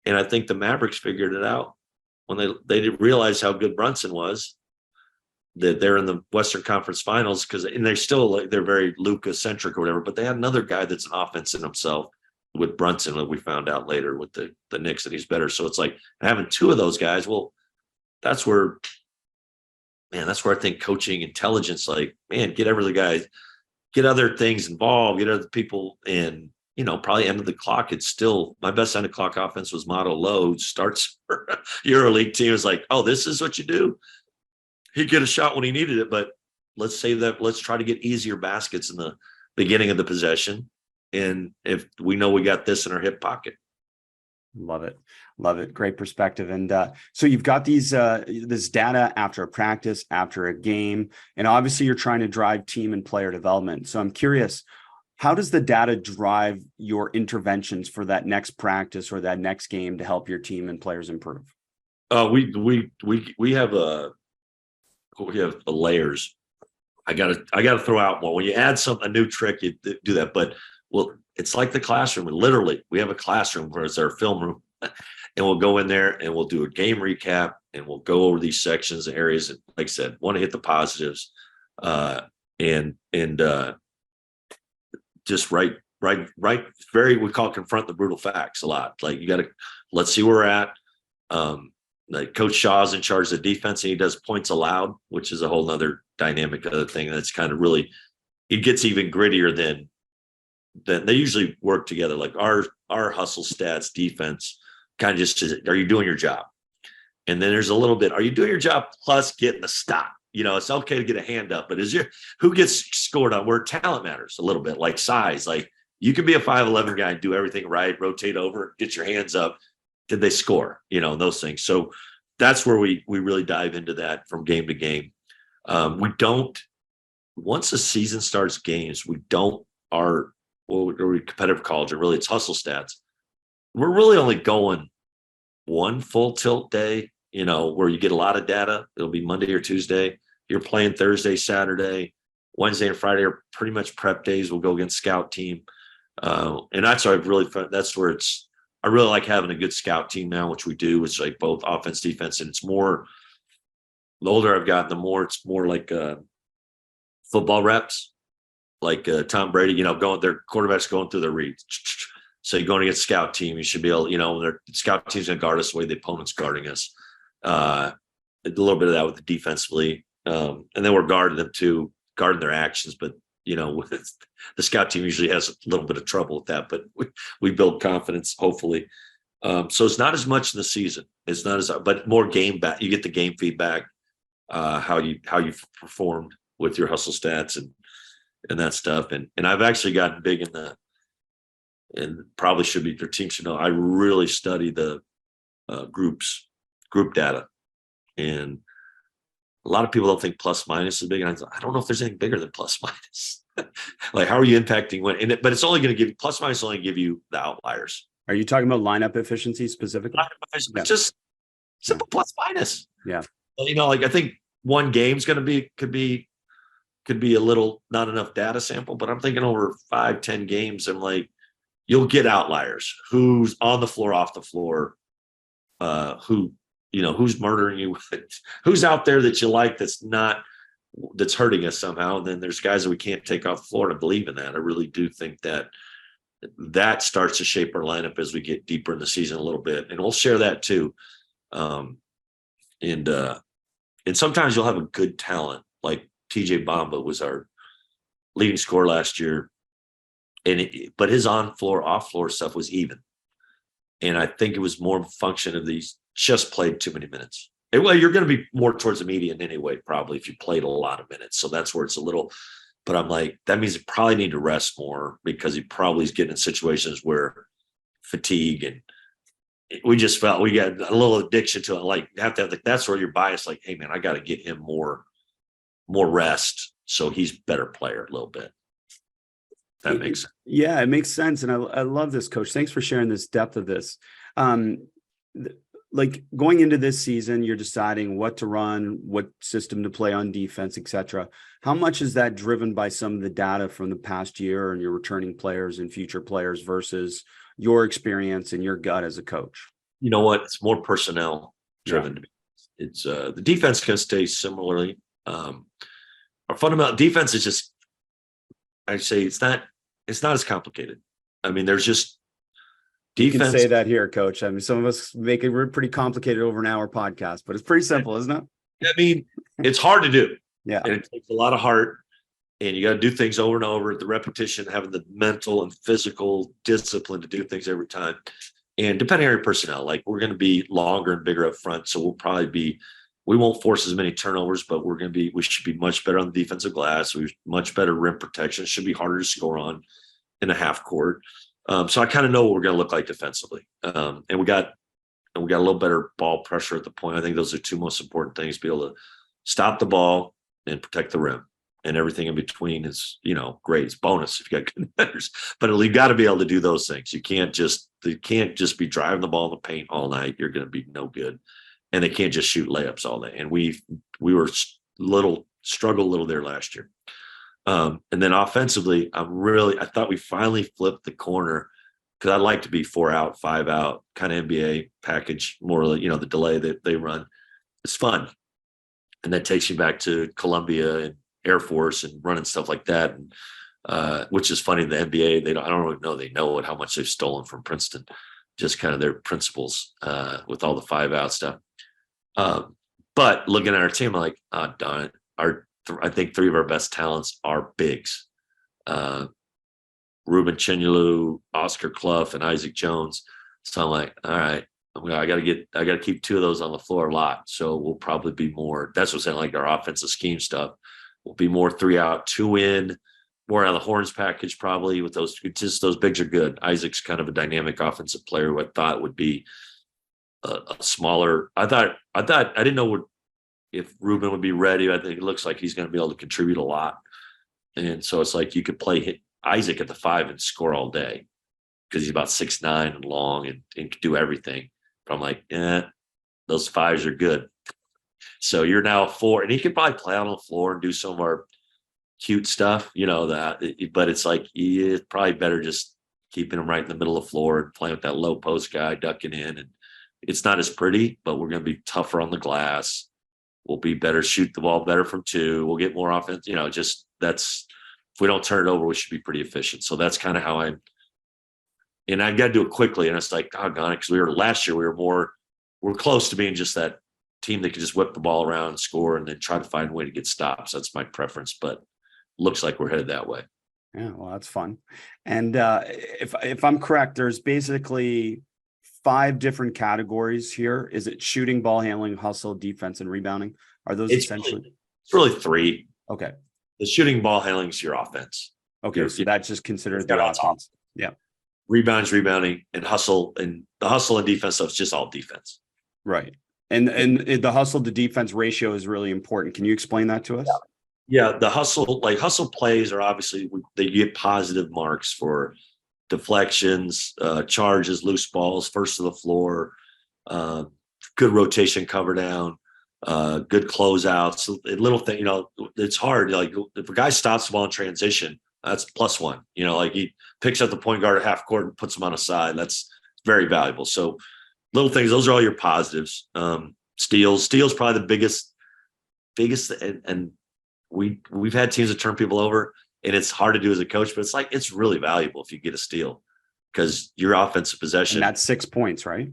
[SPEAKER 2] and I think the Mavericks figured it out when they didn't realize how good Brunson was, that they're in the Western Conference Finals, and they're very Luka-centric or whatever, but they had another guy that's an offense in himself with Brunson that we found out later with the Knicks that he's better. So it's like having two of those guys. Well, that's where I think coaching intelligence, get every other guy, get other things involved, get other people in, probably end of the clock. It's still my best end of clock offense was Motto Low starts for EuroLeague team. Is like, oh, this is what you do. He'd get a shot when he needed it, but let's save that. Let's try to get easier baskets in the beginning of the possession. And if we know we got this in our hip pocket.
[SPEAKER 1] Love it. Love it. Great perspective. And so you've got this data after a practice, after a game, and obviously you're trying to drive team and player development. So I'm curious, how does the data drive your interventions for that next practice or that next game to help your team and players improve?
[SPEAKER 2] We have the layers. I gotta throw out more. When you add a new trick, you do that. But it's like the classroom. Literally, we have a classroom where it's our film room, and we'll go in there and we'll do a game recap and we'll go over these sections and areas. And like I said, want to hit the positives, and just write. We call it confront the brutal facts a lot. Like let's see where we're at. Like Coach Shaw's in charge of the defense, and he does points allowed, which is a whole nother dynamic other thing that's kind of really, it gets even grittier than they usually work together. Like our hustle stats defense kind of just says, are you doing your job? And then there's a little bit, are you doing your job plus getting the stop? It's okay to get a hand up, but who gets scored on where talent matters a little bit, like size. Like you can be a 5'11" guy and do everything right, rotate over, get your hands up. Did they score? Those things. So that's where we really dive into that from game to game. We don't, once the season starts games, we don't, we're competitive college, and really it's hustle stats. We're really only going one full tilt day, where you get a lot of data. It'll be Monday or Tuesday. You're playing Thursday, Saturday, Wednesday and Friday are pretty much prep days. We'll go against scout team. And that's where I really like having a good scout team now, which we do. It's like both offense, defense, and it's more, the older I've gotten, the more it's more like football reps, like Tom Brady, their quarterbacks going through their reads. So you're going against a scout team, you should be able, their scout team's going to guard us the way the opponent's guarding us. A little bit of that with the defensively. And then we're guarding them too, guarding their actions. But, with the scout team usually has a little bit of trouble with that, but we build confidence, hopefully. So it's not as much in the season. It's not but more game back. You get the game feedback, how you performed with your hustle stats and that stuff. And I've actually gotten big and probably should be, your team should know, I really study the group data. And a lot of people don't think plus minus is big. And I don't know if there's anything bigger than plus minus. Like, how are you impacting but it's only going to give you, plus minus only give you the outliers.
[SPEAKER 1] Are you talking about lineup efficiency specifically?
[SPEAKER 2] Just simple plus minus.
[SPEAKER 1] Yeah.
[SPEAKER 2] I think one game's going to could be a little, not enough data sample, but I'm thinking over 5-10 games, I'm like, you'll get outliers. Who's on the floor, off the floor, who's murdering you, who's out there that you like that's hurting us somehow. And then there's guys that we can't take off the floor. And I believe in that. I really do think that starts to shape our lineup as we get deeper in the season a little bit. And we'll share that too. And sometimes you'll have a good talent, like TJ Bamba was our leading scorer last year. But his on-floor, off-floor stuff was even. And I think it was more a function of these just played too many minutes. Well, you're going to be more towards the median anyway, probably, if you played a lot of minutes. So that's where it's a little, but I'm like, that means you probably need to rest more, because he probably is getting in situations where fatigue, and we just felt we got a little addiction to it. Like, that's where you're biased. Like, hey man, I got to get him more rest, so he's a better player a little bit. That makes sense.
[SPEAKER 1] Yeah, it makes sense. And I love this, Coach. Thanks for sharing this depth of this. Like, going into this season, you're deciding what to run, what system to play on defense, etc. How much is that driven by some of the data from the past year and your returning players and future players versus your experience and your gut as a coach?
[SPEAKER 2] You know what? It's more personnel driven. Yeah. It's the defense can stay similarly. Our fundamental defense is just, I'd say it's not as complicated. I mean, there's just defense.
[SPEAKER 1] You can say that here, Coach. I mean, some of us make it pretty complicated over an hour podcast, but it's pretty simple, isn't it?
[SPEAKER 2] I mean, it's hard to do.
[SPEAKER 1] Yeah.
[SPEAKER 2] And it takes a lot of heart, and you got to do things over and over. The repetition, having the mental and physical discipline to do things every time. And depending on your personnel, like, we're going to be longer and bigger up front. So we won't force as many turnovers, but we should be much better on the defensive glass. We're much better rim protection. It should be harder to score on in a half court. So I kind of know what we're going to look like defensively. And we got a little better ball pressure at the point. I think those are two most important things: be able to stop the ball and protect the rim. And everything in between is, great. It's bonus if you got good defenders. But you got to be able to do those things. You can't just be driving the ball in the paint all night. You're going to be no good. And they can't just shoot layups all day. And we were struggled a little there last year. And then offensively, I thought we finally flipped the corner, because I'd like to be 4 out, 5 out, kind of NBA package, more, the delay that they run. It's fun. And that takes you back to Columbia and Air Force and running stuff like that. And, which is funny, the NBA, I don't really know, they know it, how much they've stolen from Princeton, just kind of their principles with all the 5 out stuff. But looking at our team, I'm like, oh, darn it. I think 3 of our best talents are bigs. Ruben Chinyelu, Oscar Clough, and Isaac Jones. So I'm like, all right, I got to keep 2 of those on the floor a lot. So we'll probably be more, that's what's in, like, our offensive scheme stuff. We'll be more 3 out, 2 in, more out of the horns package, probably, with those bigs are good. Isaac's kind of a dynamic offensive player who I thought would be a smaller. I didn't know if Ruben would be ready, I think it looks like he's going to be able to contribute a lot. And so it's like you could play Isaac at the 5 and score all day because he's about 6'9" and long and can do everything. But I'm like, those 5s are good. So you're now a 4, and he could probably play on the floor and do some of our cute stuff, but it's like, it's probably better just keeping him right in the middle of the floor and playing with that low post guy ducking in. And it's not as pretty, but we're going to be tougher on the glass. We'll be better, shoot the ball better from 2. We'll get more offense. Just if we don't turn it over, we should be pretty efficient. So that's kind of how and I got to do it quickly. And it's like, doggone it, because last year we're close to being just that team that could just whip the ball around and score and then try to find a way to get stops. That's my preference, but looks like we're headed that way.
[SPEAKER 1] Yeah, well, that's fun. And if I'm correct, there's basically 5 different categories here. Is it shooting, ball handling, hustle, defense, and rebounding? Are those essentially?
[SPEAKER 2] It's really 3.
[SPEAKER 1] Okay.
[SPEAKER 2] The shooting, ball handling is your offense.
[SPEAKER 1] Okay, so that's just considered the offense. Yeah.
[SPEAKER 2] Rebounds, rebounding, and hustle, and the hustle and defense stuff is just all defense.
[SPEAKER 1] Right. And the hustle to defense ratio is really important. Can you explain that to us?
[SPEAKER 2] Yeah, the hustle plays are obviously, they get positive marks for deflections, charges, loose balls, first to the floor, good rotation cover down, good closeouts, little thing, it's hard. Like if a guy stops the ball in transition, that's +1. Like he picks up the point guard at half court and puts him on a side. That's very valuable. So little things, those are all your positives. Steals probably the biggest, and we've had teams that turn people over, and it's hard to do as a coach, but it's really valuable if you get a steal because your offensive possession.
[SPEAKER 1] And that's 6 points, right?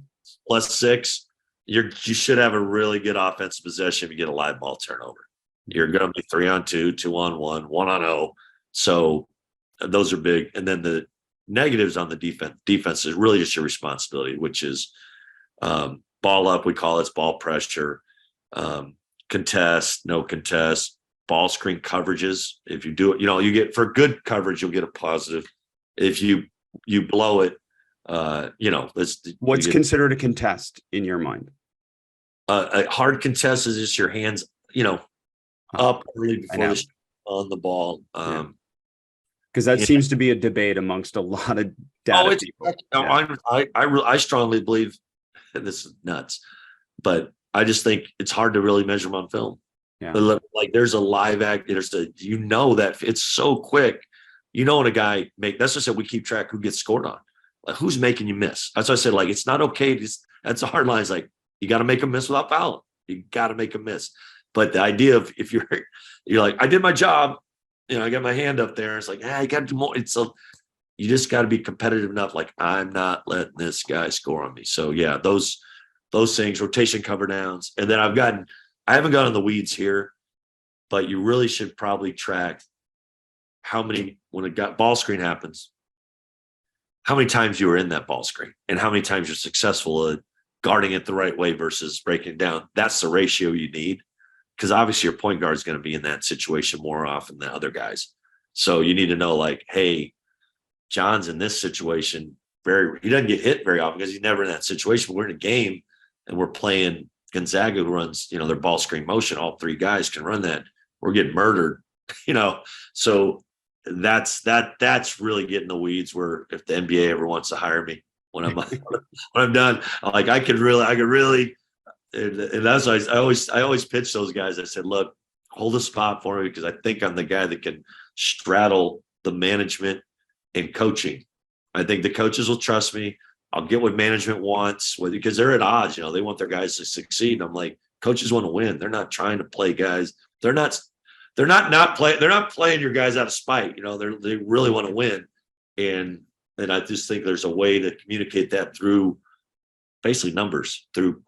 [SPEAKER 2] +6. You should have a really good offensive possession if you get a live ball turnover. You're going to be 3-on-2, 2-on-1, 1-on-0. So those are big. And then the negatives on the defense is really just your responsibility, which is ball up. We call it ball pressure, contest, no contest, ball screen coverages. If you do it, you get, for good coverage, you'll get a positive. If you blow it,
[SPEAKER 1] what's considered a contest in your mind?
[SPEAKER 2] A hard contest is just your hands, up early before on the ball.
[SPEAKER 1] Because that seems to be a debate amongst a lot of data people.
[SPEAKER 2] I strongly believe, and this is nuts, but I just think it's hard to really measure them on film.
[SPEAKER 1] Yeah.
[SPEAKER 2] Like there's a live act, that it's so quick. When a guy that's just we keep track who gets scored on. Like who's making you miss. That's why I said, like, it's not okay. That's a hard line. It's like, you got to make a miss without fouling. You got to make a miss. But the idea of if you're like, I did my job, I got my hand up there. It's like, you got to do more. You just got to be competitive enough. Like, I'm not letting this guy score on me. So yeah, those things, rotation cover downs. And then I haven't gone in the weeds here, but you really should probably track how many, when a ball screen happens, how many times you were in that ball screen and how many times you're successful at guarding it the right way versus breaking it down. That's the ratio you need, because obviously your point guard is going to be in that situation more often than other guys. So you need to know, like, hey, John's in this situation. He doesn't get hit very often because he's never in that situation. We're in a game and we're playing Gonzaga, who runs, their ball screen motion. All 3 guys can run that. We're getting murdered, So that's really getting the weeds, where if the NBA ever wants to hire me when I'm done, like I could really, and that's why I always pitch those guys. I said, look, hold a spot for me, because I think I'm the guy that can straddle the management and coaching. I think the coaches will trust me. I'll get what management wants, because they're at odds. They want their guys to succeed. And I'm like, coaches want to win. They're not trying to play guys. They're not playing your guys out of spite. They really want to win. And I just think there's a way to communicate that through basically numbers, through,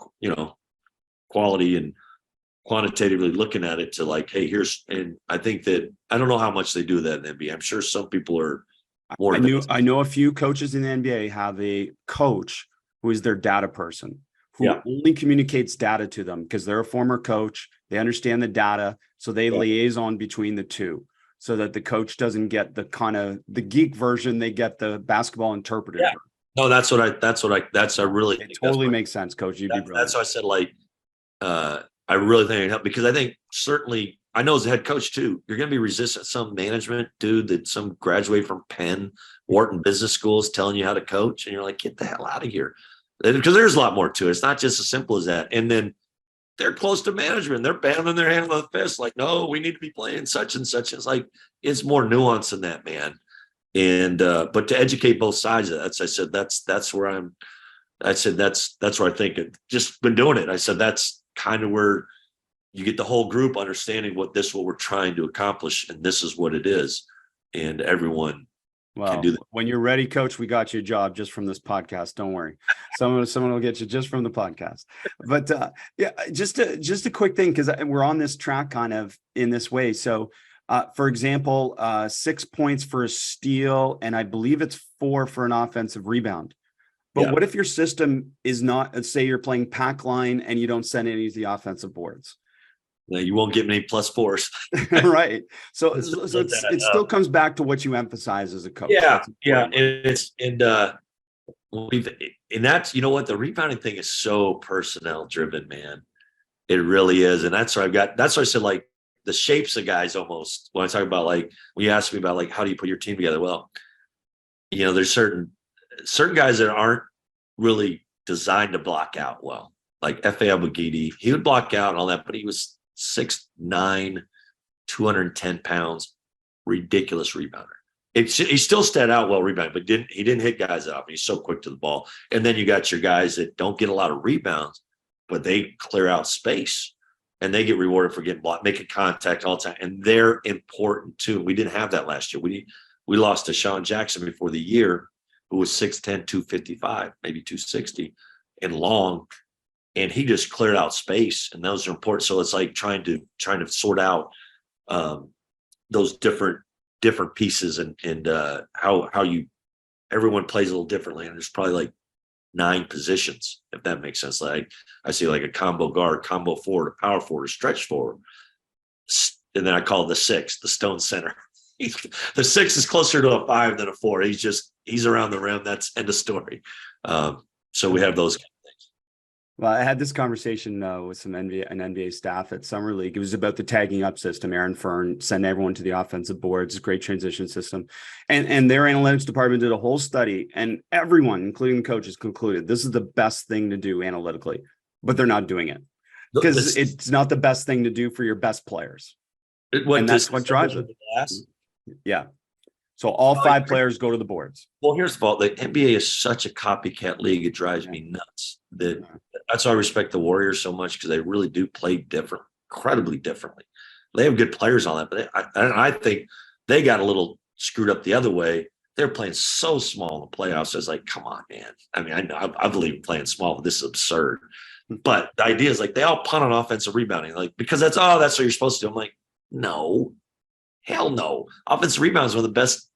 [SPEAKER 2] quality and quantitatively looking at it to, like, hey, and I think that, I don't know how much they do that in the NBA. I'm sure some people are more.
[SPEAKER 1] I know a few coaches in the NBA have a coach who is their data person, who only communicates data to them because they're a former coach. They understand the data. So they liaison between the two, so that the coach doesn't get the geek version. They get the basketball interpreter.
[SPEAKER 2] Yeah. No, it totally
[SPEAKER 1] makes sense, coach. You'd be brilliant.
[SPEAKER 2] That's why I said, like, I really think it helped, because I think certainly, I know as a head coach too, you're going to be resistant to some management dude that some graduate from Penn, Wharton Business School is telling you how to coach. And you're like, get the hell out of here. Because there's a lot more to it. It's not just as simple as that. And then they're close to management. They're banging their hand on the fist, like, no, we need to be playing such and such. It's like, it's more nuance than that, man. And but to educate both sides of that, I said that's where I'm. I said that's where I think it just been doing it. I said that's kind of where you get the whole group understanding what we're trying to accomplish, and this is what it is, and everyone can do that.
[SPEAKER 1] When you're ready, Coach, we got you a job just from this podcast. Don't worry, someone will get you just from the podcast. But yeah, just a quick thing, because we're on this track kind of in this way. So. For example, 6 points for a steal, and I believe it's 4 for an offensive rebound. But what if your system is not, let's say you're playing pack line and you don't send any of the offensive boards?
[SPEAKER 2] No, you won't get many +4s.
[SPEAKER 1] Right. So it still comes back to what you emphasize as a coach.
[SPEAKER 2] Yeah. And that's, you know what, the rebounding thing is so personnel driven, man. It really is. And that's why that's why I said, like, the shapes of guys, almost when I talk about, like, when you ask me about, like, how do you put your team together? Well, you know, there's certain guys that aren't really designed to block out well, like F.A. Abugidi. He would block out and all that, but he was 6'9", 210 pounds, ridiculous rebounder. He still stayed out well rebounding, but he didn't hit guys off. He's so quick to the ball. And then you got your guys that don't get a lot of rebounds, but they clear out space. And they get rewarded for getting blocked, making contact all the time. And they're important too. We didn't have that last year. We lost to Sean Jackson before the year, who was 6'10", 255, maybe 260, and long. And he just cleared out space. And those are important. So it's like trying to sort out those different pieces and how everyone plays a little differently. And there's probably like 9 positions, if that makes sense. Like I see like a combo guard, combo forward, a power forward, a stretch forward. And then I call it the 6, the stone center. The 6 is closer to a 5 than a 4. He's around the rim. That's end of story. So we have those kind of things.
[SPEAKER 1] Well, I had this conversation with some NBA staff at Summer League. It was about the tagging up system. Aaron Fern sent everyone to the offensive boards, great transition system. And their analytics department did a whole study, and everyone, including the coaches, concluded this is the best thing to do analytically, but they're not doing it because it's not the best thing to do for your best players. And that's what drives it. Yeah. So all 5 players go to the boards.
[SPEAKER 2] Well, here's the fault. The NBA is such a copycat league. It drives me nuts. That's why I respect the Warriors so much, because they really do play incredibly differently. They have good players on that, but I think they got a little screwed up the other way. They're playing so small in the playoffs. It's like, come on, man. I mean, I believe in playing small, but this is absurd. But the idea is, like, they all punt on offensive rebounding, like, because that's what you're supposed to do. I'm like, no, hell no. Offensive rebound is one of the best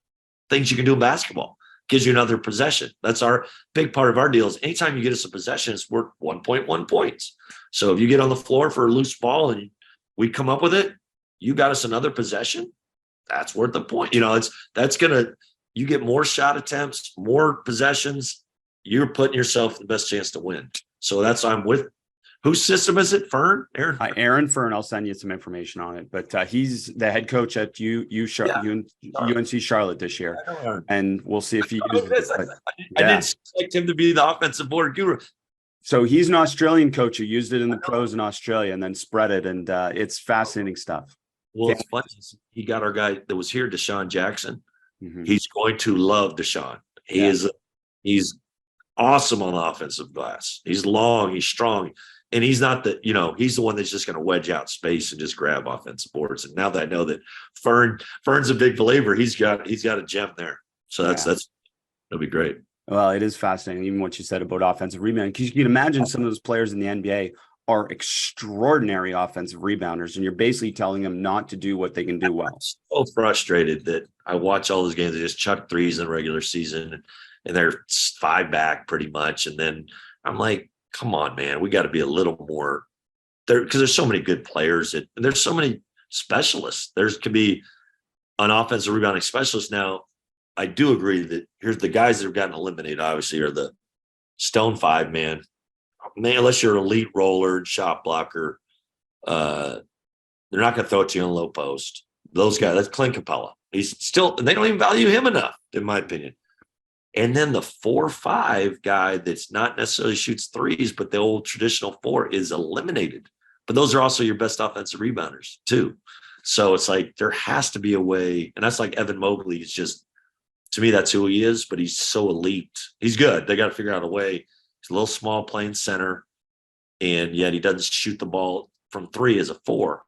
[SPEAKER 2] things you can do in basketball. Gives you another possession. That's our big part of our deal. Is anytime you get us a possession, it's worth 1.1 points. So if you get on the floor for a loose ball and we come up with it, you got us another possession, that's worth a point. You know, you get more shot attempts, more possessions, you're putting yourself the best chance to win. So I'm with. Whose system is it? Fern?
[SPEAKER 1] Aaron Fern. I'll send you some information on it. But he's the head coach at UNC Charlotte this year, and we'll see if he uses it.
[SPEAKER 2] I didn't expect him to be the offensive board guru.
[SPEAKER 1] So he's an Australian coach who used it in the pros in Australia and then spread it, and it's fascinating stuff.
[SPEAKER 2] Well, it's funny. He got our guy that was here, Deshaun Jackson. Mm-hmm. He's going to love Deshaun. He's awesome on the offensive glass. He's long, he's strong. And he's not he's the one that's just going to wedge out space and just grab offensive boards. And now that I know that Fern's a big believer, he's got a gem there. So that'll be great.
[SPEAKER 1] Well, it is fascinating, even what you said about offensive rebounding, because you can imagine some of those players in the NBA are extraordinary offensive rebounders, and you're basically telling them not to do what they can do well.
[SPEAKER 2] I'm so frustrated that I watch all those games. They just chuck threes in the regular season, and they're 5 back pretty much. And then I'm like, come on, man, we got to be a little more there, because there's so many good players and there's so many specialists. Could be an offensive rebounding specialist. Now, I do agree that here's the guys that have gotten eliminated, obviously, are the stone 5 man, unless you're an elite roller and shot blocker, They're not going to throw it to you on low post. Those guys, that's Clint Capella. He's still, they don't even value him enough, in my opinion. And then the 4-5 guy that's not necessarily shoots threes, but the old traditional 4 is eliminated. But those are also your best offensive rebounders too. So it's like there has to be a way, and that's like Evan Mobley. He's just, to me, that's who he is, but he's so elite. He's good. They got to figure out a way. He's a little small playing center, and yet he doesn't shoot the ball from 3 as a 4.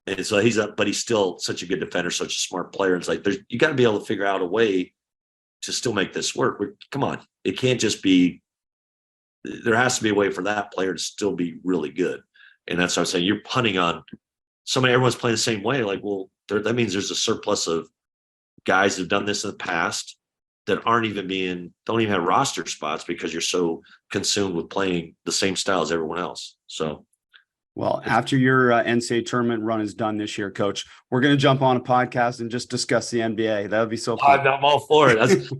[SPEAKER 2] And so but he's still such a good defender, such a smart player. It's like you got to be able to figure out a way to still make this work. Come on, it can't just be. There has to be a way for that player to still be really good, and that's what I'm saying. You're punting on somebody. Everyone's playing the same way. Like, well, that means there's a surplus of guys who've done this in the past that don't even have roster spots because you're so consumed with playing the same style as everyone else. So.
[SPEAKER 1] Well, after your NCAA tournament run is done this year, Coach, we're going to jump on a podcast and just discuss the NBA. That would be so fun.
[SPEAKER 2] I'm all for it.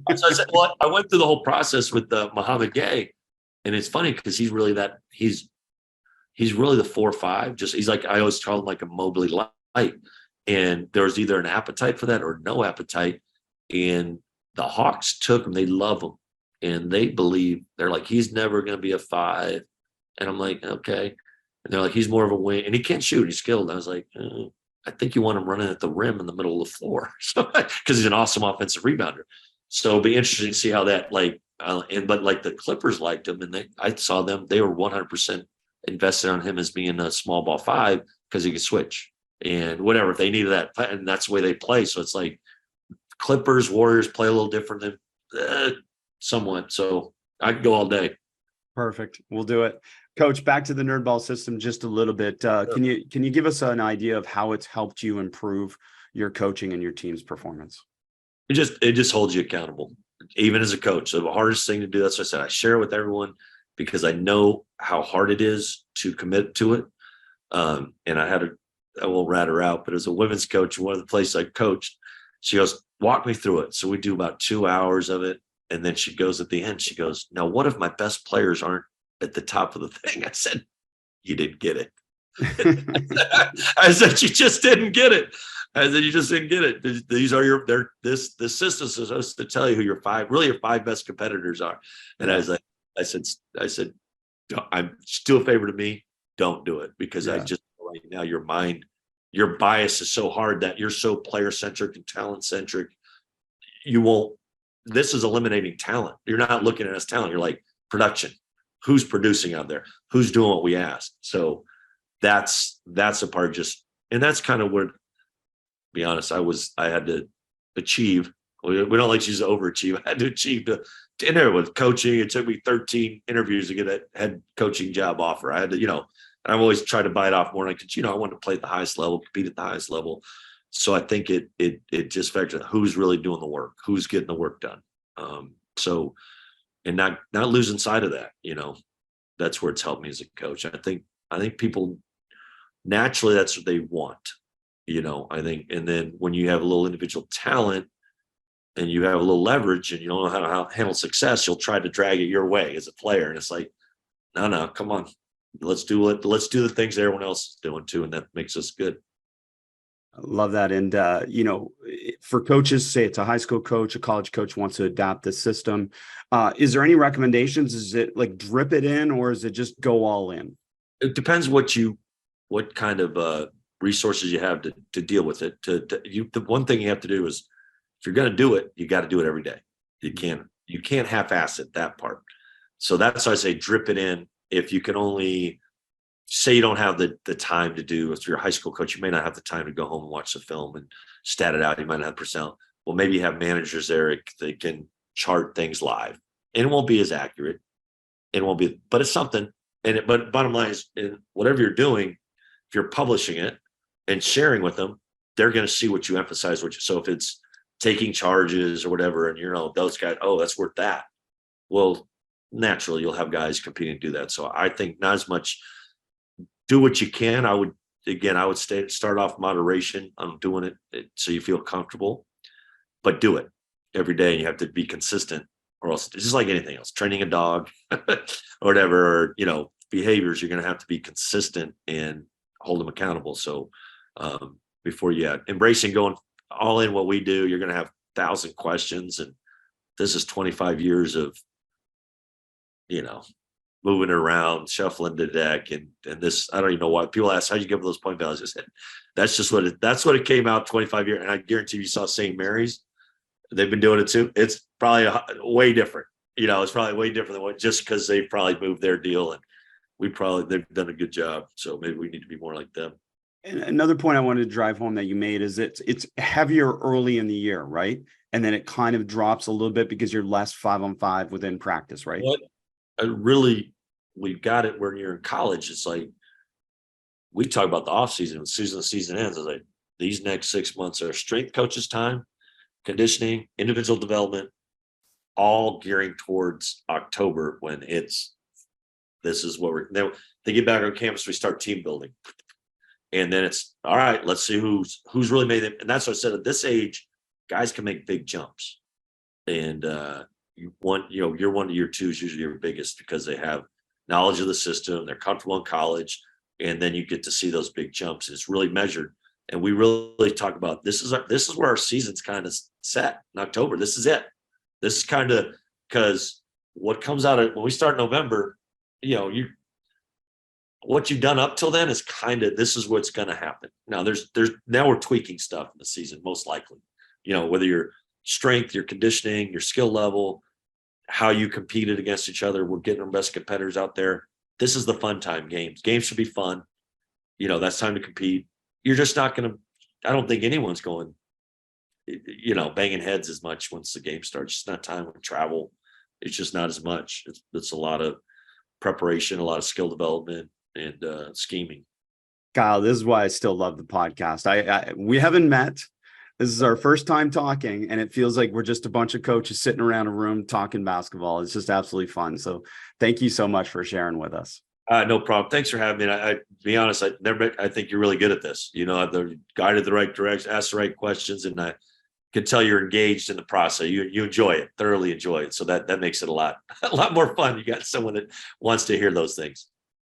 [SPEAKER 2] That's I said. Well, I went through the whole process with Muhammad Gay, and it's funny because he's really the 4-5. Just he's like, I always call him like a Mobley light, and there was either an appetite for that or no appetite. And the Hawks took him. They love him, and they believe they're like he's never going to be a 5. And I'm like, okay. And they're like, he's more of a wing, and he can't shoot. He's skilled. And I was like, I think you want him running at the rim in the middle of the floor, so because he's an awesome offensive rebounder. So it'll be interesting to see how that but like the Clippers liked him, and I saw them. They were 100% invested on him as being a small ball 5 because he could switch and whatever if they needed that, and that's the way they play. So it's like Clippers, Warriors play a little different than somewhat. So I could go all day.
[SPEAKER 1] Perfect. We'll do it. Coach, back to the Nerdball system just a little bit. Can you give us an idea of how it's helped you improve your coaching and your team's performance?
[SPEAKER 2] It just holds you accountable, even as a coach. So the hardest thing to do, that's what I said. I share it with everyone because I know how hard it is to commit to it. And I won't rat her out, but as a women's coach, one of the places I coached, she goes, walk me through it. So we do about 2 hours of it. And then she goes at the end, she goes, now what if my best players aren't at the top of the thing? I said, you didn't get it. I said, you just didn't get it. I said, you just didn't get it. These are this system is supposed to tell you who your 5 best competitors are. And I was like, I said, I'm still a favor to me. Don't do it because I just right now your bias is so hard that you're so player centric and talent centric. This is eliminating talent. You're not looking at it as talent. You're like production. Who's producing out there? Who's doing what we asked? So that's a part and that's kind of where, to be honest, I had to achieve. We don't like to use overachieve. I had to achieve to with coaching. It took me 13 interviews to get a head coaching job offer. I had to, and I've always tried to bite off more. Because, I wanted to play at the highest level, compete at the highest level. So I think it just factors who's really doing the work, who's getting the work done. And not losing sight of that, that's where it's helped me as a coach. I think people naturally that's what they want, I think. And then when you have a little individual talent and you have a little leverage and you don't know how to handle success, you'll try to drag it your way as a player. And it's like, no, come on, let's do the things that everyone else is doing too. And that makes us good.
[SPEAKER 1] I love that. And, for coaches, say it's a high school coach, a college coach wants to adapt the system. Is there any recommendations? Is it like drip it in or is it just go all in?
[SPEAKER 2] It depends what kind of resources you have to deal with it. The one thing you have to do is if you're going to do it, you got to do it every day. You can't half-ass it, that part. So that's why I say drip it in. If you can only say you don't have the time to do, if you're a high school coach, you may not have the time to go home and watch the film and stat it out. You might not have personnel. Well, maybe you have managers there that can chart things live. And it won't be as accurate. It won't be, but it's something. But bottom line is, in whatever you're doing, if you're publishing it and sharing with them, they're going to see what you emphasize. So if it's taking charges or whatever, and those guys, that's worth that. Well, naturally, you'll have guys competing to do that. So I think not as much. Do what you can. I would start off moderation on doing it so you feel comfortable, but do it every day. And you have to be consistent, or else it's just like anything else, training a dog or whatever, behaviors, you're going to have to be consistent and hold them accountable. So before you embracing going all in what we do, you're going to have 1,000 questions. And this is 25 years of, moving around, shuffling the deck. And this, I don't even know why people ask, how'd you give those point values? I said, that's what it came out 25 years. And I guarantee you saw St. Mary's. They've been doing it too. It's probably way different. It's probably way different than what, just because they probably moved their deal, and they've done a good job. So maybe we need to be more like them.
[SPEAKER 1] And another point I wanted to drive home that you made is it's heavier early in the year, right? And then it kind of drops a little bit because you're less 5-on-5 within practice, right?
[SPEAKER 2] What we've got it when you're in college. It's like we talk about the off season. As soon as the season ends, it's like these next 6 months are strength coaches' time, conditioning, individual development, all gearing towards October when this is what they get back on campus, we start team building. And then it's all right, let's see who's really made it. And that's what I said, at this age, guys can make big jumps. And year 1 to year 2 is usually your biggest because they have knowledge of the system, they're comfortable in college, and then you get to see those big jumps. It's really measured. And we really talk about this is where our season's kind of set in October. This is it. This is kind of, because what comes out of when we start November, what you've done up till then is kind of, this is what's going to happen. Now now we're tweaking stuff in the season, most likely, whether your strength, your conditioning, your skill level, how you competed against each other. We're getting our best competitors out there. This is the fun time. Games should be fun. That's time to compete. You're just not going to, I don't think anyone's going, banging heads as much once the game starts. It's not time with travel. It's just not as much. It's a lot of preparation, a lot of skill development, and scheming.
[SPEAKER 1] Kyle, this is why I still love the podcast. We haven't met. This is our first time talking, and it feels like we're just a bunch of coaches sitting around a room talking basketball. It's just absolutely fun. So thank you so much for sharing with us.
[SPEAKER 2] No problem. Thanks for having me. I to be honest, I think you're really good at this. I've guided the right direction, asked the right questions, and I can tell you're engaged in the process. You enjoy it, thoroughly enjoy it. So that makes it a lot more fun. You got someone that wants to hear those things.